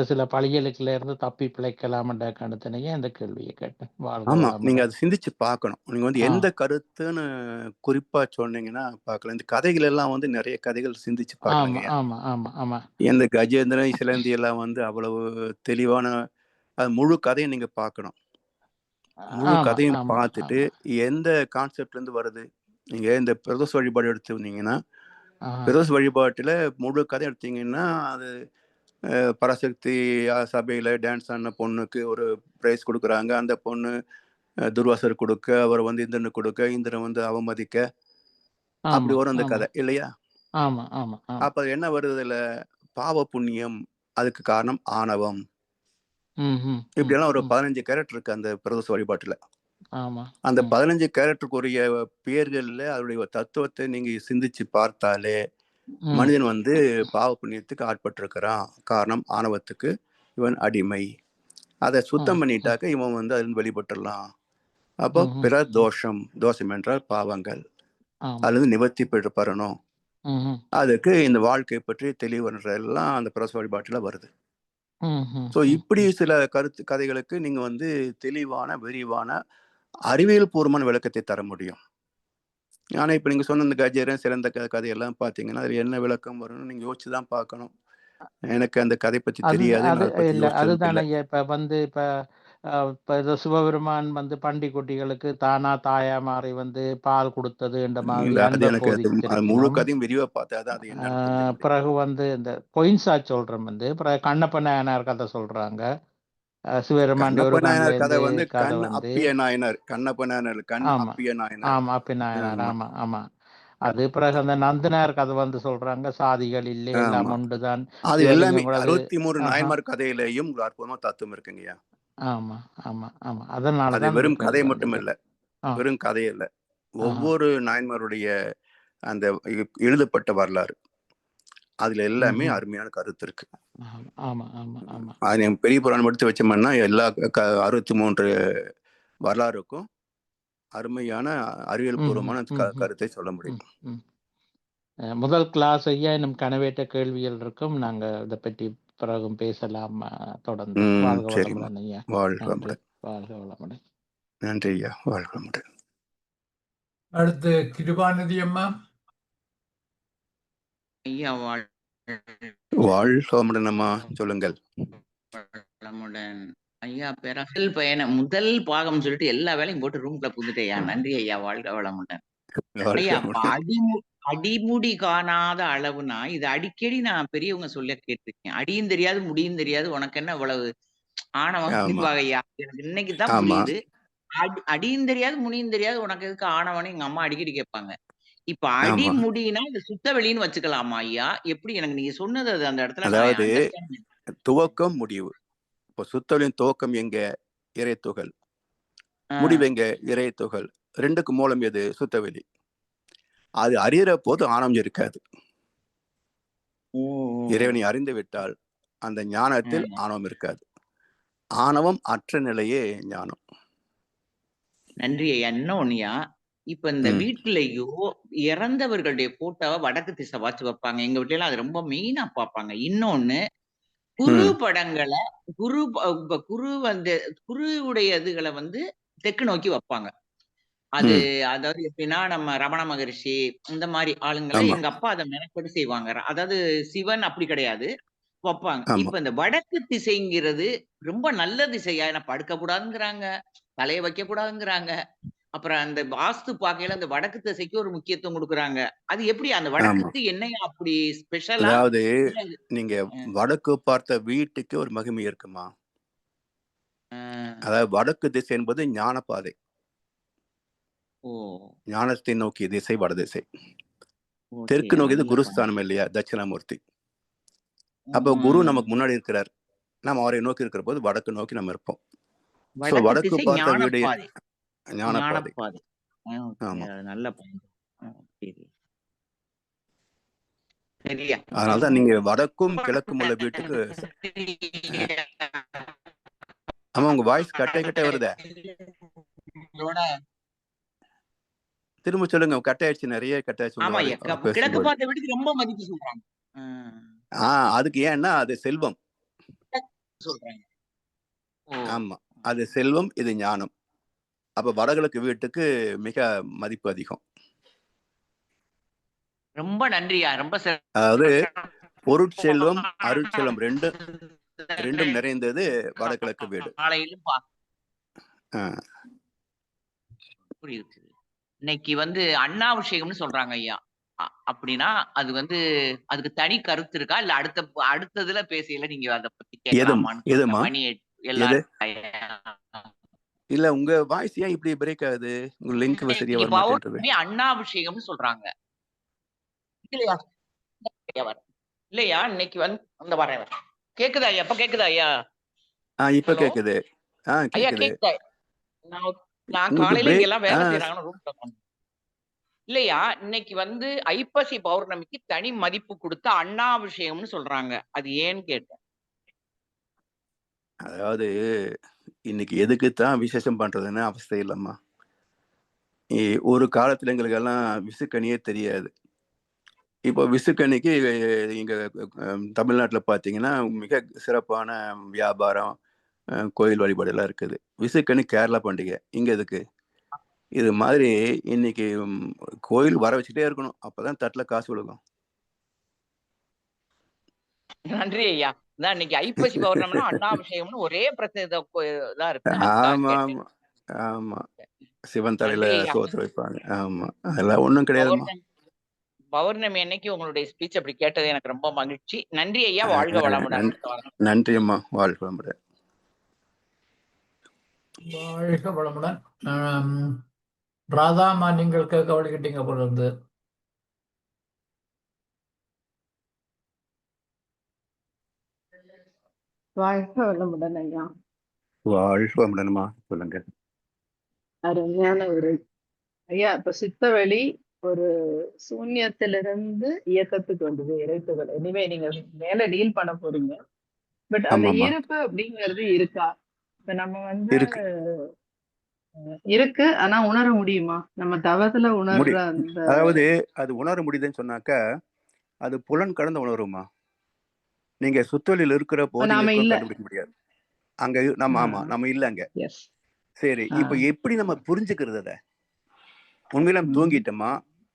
சில பழிகளுக்குள்ள இருந்து தப்பி பிழைக்கலாம்ன்ற கணத்தினையே இந்த கேள்வியை கேட்டேன். வாழ்க ஆமா. நீங்க வளமுடன். அத சிந்திச்சு பார்க்கணும். நீங்க வந்து ஆ, எந்த கருத்துன்னு குறிப்பா சொன்னீங்கன்னா பார்க்கலாம். இந்த கதைகள் எல்லாம் வந்து நெறைய கதைகள் சிந்திச்சு ஆமா, பார்க்கணுங்கய்யா. ஆமா, ஆமா, ஆமா, இந்த கஜேந்திரன், சிலந்தி எல்லாம் வந்து அவ்வளவு தெளிவான முழு கதையும் நீங்க பார்க்கணும். முழு ஆமா, கதையும் ஆமா, பார்த்துட்டு, ஆமா. எந்த கான்செப்ட்லேருந்து வருது? நீங்க இந்த பிரதோஷ வழிபாடு எடுத்துருந்தீங்கன்னா, ஆ, பிரதோஷ வழிபாட்டுல முழு கதை எடுத்தீங்கன்னா, அது பராசக்தி சபையில டான்ஸ் ஆடின பொண்ணுக்கு ஒரு பிரைஸ் குடுக்குறாங்க. அந்த பொண்ணு துர்வாசர் குடுக்க, அவர் வந்து இந்திரனுக்கு குடுக்க, இந்திரன் வந்து அவமதிக்க, அப்படி ஆமா, வரும் அந்த ஆமா, கதை இல்லையா? ஆமா, ஆமா, ஆமா. அப்ப என்ன வருது இதுல? பாவ புண்ணியம், அதுக்கு காரணம் ஆணவம். ம், ம், ம், இப்படியெல்லாம் ஒரு ம். 15 கேரக்டர் இருக்கு அந்த பிரதோஷ வழிபாட்டுல. ஆமா. அந்த ம், 15 கேரக்டருக்குரிய பெயர்கள்ல அதனுடைய தத்துவத்தை நீங்க சிந்திச்சு பார்த்தாலே, ம். மனிதன் வந்து பாவ புண்ணியத்துக்கு ஆட்பட்டிருக்கிறான். காரணம் ஆணவத்துக்கு இவன் அடிமை. அத சுத்தம் ம், ம், பண்ணிட்டாக்க இவன் வந்து அதிலிருந்து வெளிப்பட்டுறலாம். அப்போ ம், ம். பிற தோஷம், தோஷம் என்றால் பாவங்கள். ஆமா. அதுலேருந்து நிவர்த்தி பெறணும். ம், ம், அதுக்கு இந்த வாழ்க்கை பற்றி தெளிவுன்றதெல்லாம் அந்த பிரசவ வழிபாட்டுல வருது. ம், ம், ஸோ ம், இப்படி ம். சில கதைகளுக்கு நீங்க வந்து தெளிவான, விரிவான, அறிவியல் பூர்வமான விளக்கத்தை தர முடியும். ஆனா, இப்ப நீங்க சொன்ன இந்த கஜேரன், சிறந்த கதையெல்லாம் பார்த்தீங்கன்னா, அதுல என்ன விளக்கம் வரும்னு நீங்க யோசிச்சு தான் பார்க்கணும். எனக்கு அந்த கதை பத்தி அது தெரியாது. அது நான் அத பத்தி இல்ல. யோசிச்சதும் அதுதானே இல்ல. ஐயா. இப்ப ஏதோ சிவபெருமான் பண்டிக்குட்டிகளுக்கு தானா தாயா மாறி பால் குடுத்ததுன்ற மாதிரி இல்ல அது அன்ப எனக்கு அது முழு போதிச்சிருக்கணும். கதையும் விரிவா பார்த்தா தான் அது என்னன்னு புரிஞ்சுக்க முடியும். பிறகு இந்த பொயின்சா சொல்றோம் பிறகு கண்ணப்ப நாயனார் கதை சொல்றாங்க. சிவபெருமான் ஒரு கண்ணப்ப கண்ல நாயனார் கதை இருந்து வந்து கதை கண் அப்பிய நாயனார். கண்ணப்ப நாயனார் கண் ஆமா, அப்பிய நாயனார். ஆமா. அப்ப நாயனார். ஆமா, ஆமா, ஆமா. அது பிறகு அந்த நந்தனார் கதை சொல்றாங்க. சாதிகள் இல்லை, எல்லாம் ஆமா. ஒன்றுதான். அது எல்லாமே சிவலிங்கங்களது. 63 ஆஹா. நாயன்மார் கதையிலேயும் ஒரு அற்புதமான தத்துவம் இருக்குங்கய்யா. ஆமா, ஆமா, ஆமா. அதனால அது தான் இந்த வெறும் கதை கேள்வி மட்டும் வந்தது. இல்ல. ஆ, வெறும் கதை இல்ல. ஆஹா. ஒவ்வொரு நாயன்மாருடைய அந்த எழுதப்பட்ட வரலாறு. அதுல எல்லாமே ம்ஹ்ம். அருமையான கருத்து இருக்கு. ஆமா, ஆமா, ஆமா, ஆமா. அது என் பெரிய புராணம் எடுத்து வச்சோம்னா எல்லா 63 வரலாறுக்கும் அருமையான அறிவியல் ம்ஹ்ம், பூர்வமான ம்ஹ்ம், கருத்தை சொல்ல முடியும். ம், ம். முதல் கிளாஸ் ஐயா இன்னும் கனவேற்ற கேள்விகள் இருக்கும். நாங்க இத பற்றி பிறகும் பேசலாம் தொடர்ந்து. வாழ்க சரிம்மா. வளமுடன் ஐயா. வாழ்க நன்றி. வளமுடன். வாழ்க வளமுடன். நன்றி ஐயா. வாழ்க வளமுடன். அடுத்து கிருபாநிதி அம்மா. ஐயா வாழ்க வளமுடன் அம்மா. சொல்லுங்கள். வளமுடன். ஐயா பிறகல் பயணம் முதல் பாகம் சொல்லிட்டு எல்லா வேலையும் போட்டு ரூம்குள்ள புகுந்துட்டேயா. நன்றி ஐயா. வாழ்க வளமுடன். வாழ்க ஐயா வளமுடன். அடிமுடி காணாத அளவுனா, இது அடிக்கடி நான் பெரியவங்க சொல்ல கேட்டிருக்கேன். அடியும் தெரியாது, முடியும் தெரியாது. உனக்கு என்ன இவ்வளவு ஆணவம் ஆமா, அப்படிம்பாங்க ஐயா. எனக்கு இன்னைக்கு தான் ஆமா, புரியுது. அடியும் தெரியாது, முடியும் தெரியாது. உனக்கு எதுக்கு ஆணவம்னு எங்க அம்மா அடிக்கடி கேட்பாங்க. இப்ப அடி ஆமா. முடினா இது சுத்த வெளின்னு வச்சுக்கலாமா ஐயா? எப்படி எனக்கு நீங்க சொன்னது அது அந்த இடத்துல நான் அதாவது அண்டர்ஸ்டாண்ட் துவக்கம், முடிவு. இப்போ சுத்தலின் துவக்கம் எங்க? இறைத்துகள். ஆ. முடிவு எங்க? இறைத்துகள். 2க்கு மூலம் எது? சுத்தவெளி. அது அறிகிற போது ஆணவம் இருக்காது. ஓ! இறைவனை அறிந்து விட்டால் அந்த ஞானத்தில் ம். ஆணவம் இருக்காது. ஆணவம் அற்ற நிலையே ஞானம். நன்றி ஐயா. இன்னொன்னுயா, இப்ப இந்த ம், வீட்லயோ இறந்தவர்களுடைய ஃபோட்டோவ வடக்கு திசை பார்த்து வைப்பாங்க. எங்க வீட்லலாம் அது ரொம்ப மெயினா பார்ப்பாங்க. இன்னொன்னு குரு ம், படங்கள குரு ப இப்ப குரு குருவுடைய இதுகள தெற்கு நோக்கி வைப்பாங்க. அது ம். அதாவது எப்படின்னா, நம்ம ரமண மகரிஷி இந்த மாரி ஆளுங்கள ஆமா, எங்க அப்பா அத மெனக்கெட்டு செய்வாங்க. அதாவது சிவன் அப்படி கிடையாது. வப்பாங்க. ஆமா, இப்ப இந்த வடக்கு திசைங்கிறது ரொம்ப நல்ல திசையா? ஏன்னா படுக்கக்கூடாதுங்கிறாங்க, தலைய வைக்கக்கூடாதுங்கிறாங்க. அப்புறம் அந்த வாஸ்து பார்க்கையில அந்த வடக்கு திசைக்கு ஒரு முக்கியத்துவம் குடுக்குறாங்க. அது எப்படி அந்த ஆமா. வடக்குக்கு என்னய்யா அப்படி ஸ்பெஷலா? அதாவது இல்ல இது நீங்க அ, வடக்கு பார்த்த வீட்டுக்கு ஒரு மகிமை இருக்குமா? அ. அதாவது வடக்கு திசை என்பது ஞான பாதை. ஓ! ஞானத்தை நோக்கிய திசை வடதிசை. தெற்கு ஓகேய்யா. நோக்கியது நல்ல பாயிண்ட். குருஸ்தானம் இல்லையா? தட்சிணாமூர்த்தி. அப்போ குரு ம். நமக்கு முன்னாடி இருக்கிறார். நம்ம அவரை நோக்கி இருக்கிற போது வடக்கு நோக்கி நம்ம இருப்போம். ஸோ வடக்கு வடக்கு திசை பார்த்த வீடு ஞானப்பாதை. ஞான பாதை. ஞானப்பாதை. ஓகே. ஆமா. அது நல்ல பாயிண்ட். சரி. சரியா. அதனால தான் நீங்க வடக்கும் கிழக்கும் உள்ள வீட்டுக்கு அ ஆமா உங்க வாய்ஸ் கட்டே வருதே. இதோட திரும்ப சொல்லுங்க. கட் ஆயிடுச்சு. நிறைய கட் ஆயிடுச்சு உங்க ஆமா ஆடியோ ஐயா. கிழக்கு பேசும்போது. பார்த்த வீட்டுக்கு ரொம்ப மதிப்பு சொல்றாங்க. அதுக்கு ஏன்னா அது செல்வம். சொல்றாங்க. ஆமா. அது செல்வம், இது ஞானம். அப்ப வடகிழக்கு வீட்டுக்கு மிக மதிப்பு அதிகம். ரொம்ப நன்றியா. ரொம்ப அதாவது பொருட்செல்வம், அருட்செல்வம் ரெண்டும் நிறைந்தது வடகிழக்கு வீடு. புரியுது. இன்னைக்கு வந்து அண்ணாபிஷேகம்னு சொல்றாங்க ஐயா. அப்படின்னா அது வந்து அதுக்கு தனி கருத்து இருக்கா? இல்ல அடுத்ததுல பேசையில நீங்க அத பத்தி கேட்கலாமான்னு எதுமா? மணி எல்லாரும் இல்ல உங்க வாய்ஸ் ஏன் இப்படி பிரேக் ஆகுது? உங்க லிங்க் சரியா வர மாட்டேங்குது. அண்ணாபிஷேகம்னு சொல்றாங்க. இல்லையா? இல்லையா? இன்னைக்கு வந்து அந்த வரேன். கேக்குதா ஐயா? இப்ப கேக்குதா ஐயா? இப்ப கேக்குது. ஐயா கேக்குது. கேக்குதா? நான் காலையில இங்க எல்லாம் வேலை செய்யறாங்கன்னு ரூம்ல இல்லையா? இன்னைக்கு வந்து ஐப்பசி பௌர்ணமிக்கு தனி மதிப்பு கொடுத்த அண்ணாபிஷேகம்னு சொல்றாங்க. அது ஏன்னு கேட்டேன். அதாவது இன்னைக்கு எதுக்குத்தான் விசேஷம் பண்றதுன்னு அவஸ்தை இல்லம்மா. ஒரு காலத்துல எங்களுக்கு எல்லாம் விசுக்கணியே தெரியாது. இப்போ விசுக்கணிக்கு இங்க தமிழ்நாட்டுல பாத்தீங்கன்னா மிக சிறப்பான வியாபாரம், கோயில் வழிபாடு எல்லாம் இருக்குது. விசுக்கணி கேரளா பண்டிகை. இங்க எதுக்கு? இது மாதிரி இன்னைக்கு கோயில் வர வச்சுட்டே இருக்கணும். அப்பதான் தட்டுல காசு விழுகும். நன்றி ஐயா. இன்னைக்கு ஐப்பசி பௌர்ணமினா அண்ணாபிஷேகம்னு ஒரே பிரச்சனை இருக்கு. ஆமா ஆமா ஆமா. சிவன் தலையில சோத்து வைப்பாங்க. ஆமா, அதெல்லாம் ஒண்ணும் கிடையாதுமா. பௌர்ணமி அன்னைக்கு உங்களுடைய ஸ்பீச் அப்படி கேட்டது எனக்கு ரொம்ப மகிழ்ச்சி. நன்றி ஐயா. வாழ்க வளமுடன். நன்றி அம்மா. வாழ்க வளமுடன். வாழ்க வளமுடன். ராதாமா, நீங்கள் கேட்க வழிகிட்டீங்க போல இருந்து. வாழ்க வளமுடன் ஐயா. வாழ்க வளமுடன்மா. சொல்லுங்க. அருமையான ஒரு ஐயா. இப்ப சித்தவெளி ஒரு சூன்யத்திலிருந்து இயக்கத்துக்கு வந்தது, இறைத்துகள். இனிமே நீங்க மேல டீல் பண்ண போறீங்க. பட் அந்த இருப்பு அப்படிங்கிறது இருக்கா? இப்ப நம்ம வந்து இருக்கு, ஆனா உணர முடியுமா? நம்ம தவத்துல உணர்ற அந்த, அதாவது அது உணர முடியுதுன்னு சொன்னாக்க அது புலன் கடந்து உணருமா. நீங்க சுத்தொழில் இருக்கிற போது கண்டுபிடிக்க முடியாது. அங்க நம்ம இல்ல அங்க. சரி, இப்ப எப்படி நம்ம புரிஞ்சுக்கிறது? அத உண்மையில தூங்கிட்டோமா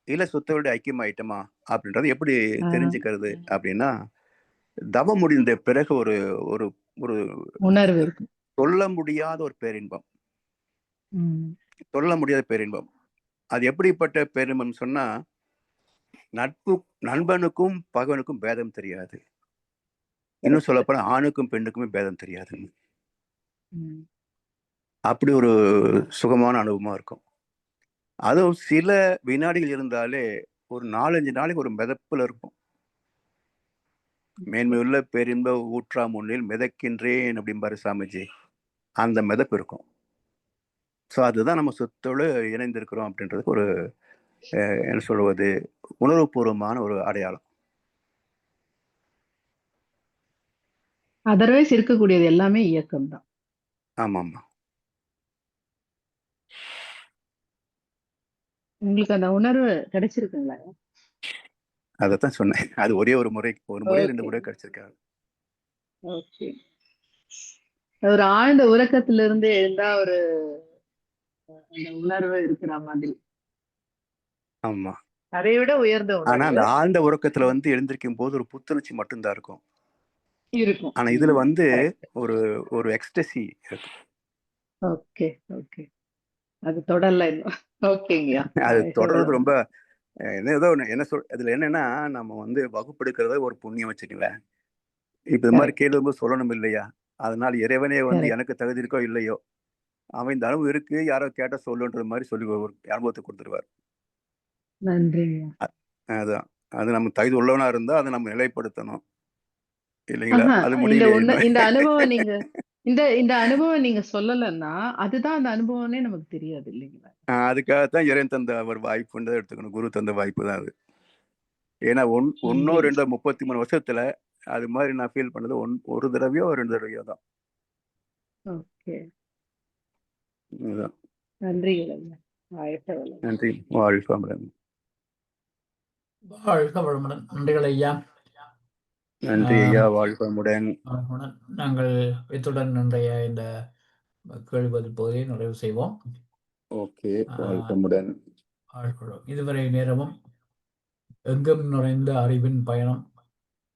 இல்ல சுத்தோட ஐக்கியமாயிட்டோமா அப்படின்றது எப்படி தெரிஞ்சுக்கிறது அப்படின்னா, தவம் முடிந்த பிறகு ஒரு ஒரு ஒரு உணர்வு, சொல்ல முடியாத ஒரு பேரின்பம். சொல்ல முடியாத பேரின்பம். அது எப்படிப்பட்ட பேரின்பம் சொன்னா, நண்பனுக்கும் பகவனுக்கும் பேதம் தெரியாது. இன்னும் சொல்லப்போனா ஆணுக்கும் பெண்ணுக்குமே பேதம் தெரியாது. அப்படி ஒரு சுகமான அனுபவமா இருக்கும். அதுவும் சில வினாடிகள் இருந்தாலே ஒரு 4-5 நாளைக்கு ஒரு மிதப்புல இருக்கும். மேன்மையுள்ள பேரின்ப ஊற்றா முன்னில் மிதக்கின்றேன் அப்படிம்பாரு சாமிஜி. அந்த மிதப்பு இருக்கும். ஸோ அதுதான் நம்ம சொத்தோடு இணைந்திருக்கிறோம் அப்படின்றதுக்கு ஒரு என்ன சொல்வது, உணர்வுபூர்வமான ஒரு அடையாளம். அதர்வைஸ் இருக்கக்கூடியது எல்லாமே இயக்கம் தான். ஆமாம்மா. உங்களுக்கு அந்த உணர்வு கிடைச்சிருக்குங்களா? அதத்தான் சொன்னேன். அது ஒரே ஒரு முறை 2 முறை கிடைச்சிருக்காரு. ஓகே. ஒரு ஆழ்ந்த உறக்கத்திலிருந்து எழுந்தா ஒரு அந்த உணர்வு இருக்கிற மாதிரி. ஆமா. அதை விட உயர்ந்த உணர்வு. ஆனா அந்த ஆழ்ந்த உறக்கத்துல வந்து எழுந்திருக்கும் போது ஒரு புத்துணர்ச்சி மட்டும்தான் இருக்கும். ஆனா இதுல வந்து ஒரு எக்ஸ்டசி இருக்கும். Okay okay. அது தொடரல இன்னும். ஓகேங்கய்யா. அது தொடர்றது ரொம்ப அதுல என்னன்னா, நம்ம வந்து வகுப்பெடுக்கிறத ஒரு புண்ணியம் வச்சுக்கல. இப்ப இது மாதிரி கேள்வி சொல்லணும் இல்லையா? அதனால இறைவனே வந்து எனக்கு தகுதி இருக்கோ இல்லையோ, அவன் இந்த அளவு இருக்கு, யாரோ கேட்ட சொல்லுன்ற மாதிரி சொல்லி ஒரு அனுபவத்தை கொடுத்துருவார். நன்றிங்க. அதான் அது நம்ம தகுதி உள்ளவனா இருந்தா அதை நம்ம நிலைப்படுத்தணும் இல்லைங்களா? அது முடியல. இந்த அனுபவம் நீங்க இந்த அனுபவம் நீங்க சொல்லலன்னா அதுதான் அந்த அனுபவம்னே நமக்கு தெரியாது இல்லைங்களா? அதுக்காகத்தான் இறைவன் தந்த ஒரு வாய்ப்புன்றதை எடுத்துக்கணும். குரு தந்த வாய்ப்பு தான் அது. ஏன்னா 1 2 33 வருஷத்துல அது மாதிரி நான் ஃபீல் பண்ணது ஒரு தடவையோ 2 தடவையோ தான். ஓகே. நன்றிகள். வாழ்க வளமுடன். நன்றி. வாழ்க வளமுடன். வாழ்க வளமுடன். நன்றிகள் ஐயா. நன்றி ஐயா. வாழ்க வளமுடன். வளமுடன். நாங்கள் இத்துடன் இன்றைய இந்த கேள்வி பதில் பகுதியை நிறைவு செய்வோம். ஓகே. வாழ்க வளமுடன். இதுவரை நேரமும் எங்கும் நுழைந்த அறிவின் பயணம்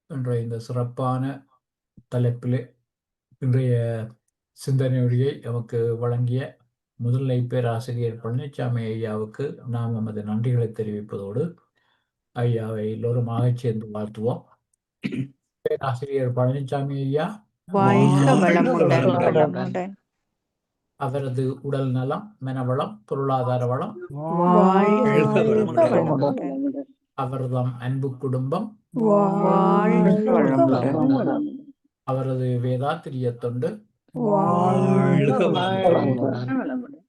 என்ற இந்த சிறப்பான தலைப்பிலே இன்றைய சிந்தனையுரையை நமக்கு வழங்கிய முதல்நிலை பேராசிரியர் பழனிசாமி ஐயாவுக்கு நாம் நமது நன்றிகளை தெரிவிப்பதோடு ஐயாவை எல்லோருமாக சேர்ந்து வாழ்த்துவோம். பேராசிரியர் பழனிசாமி ஐயா வாழ்க வளமுடன். வளமுடன். அவரது உடல் நலம், மனவளம், பொருளாதார வளம், வாழ்க வளமுடன். வளமுடன். அவர்தம் அன்பு குடும்பம், வாழ்க வளமுடன். வளமுடன். அவரது வேதாத்திரிய தொண்டு, வாழ்க வாழ்க வளமுடன். வளமுடன்.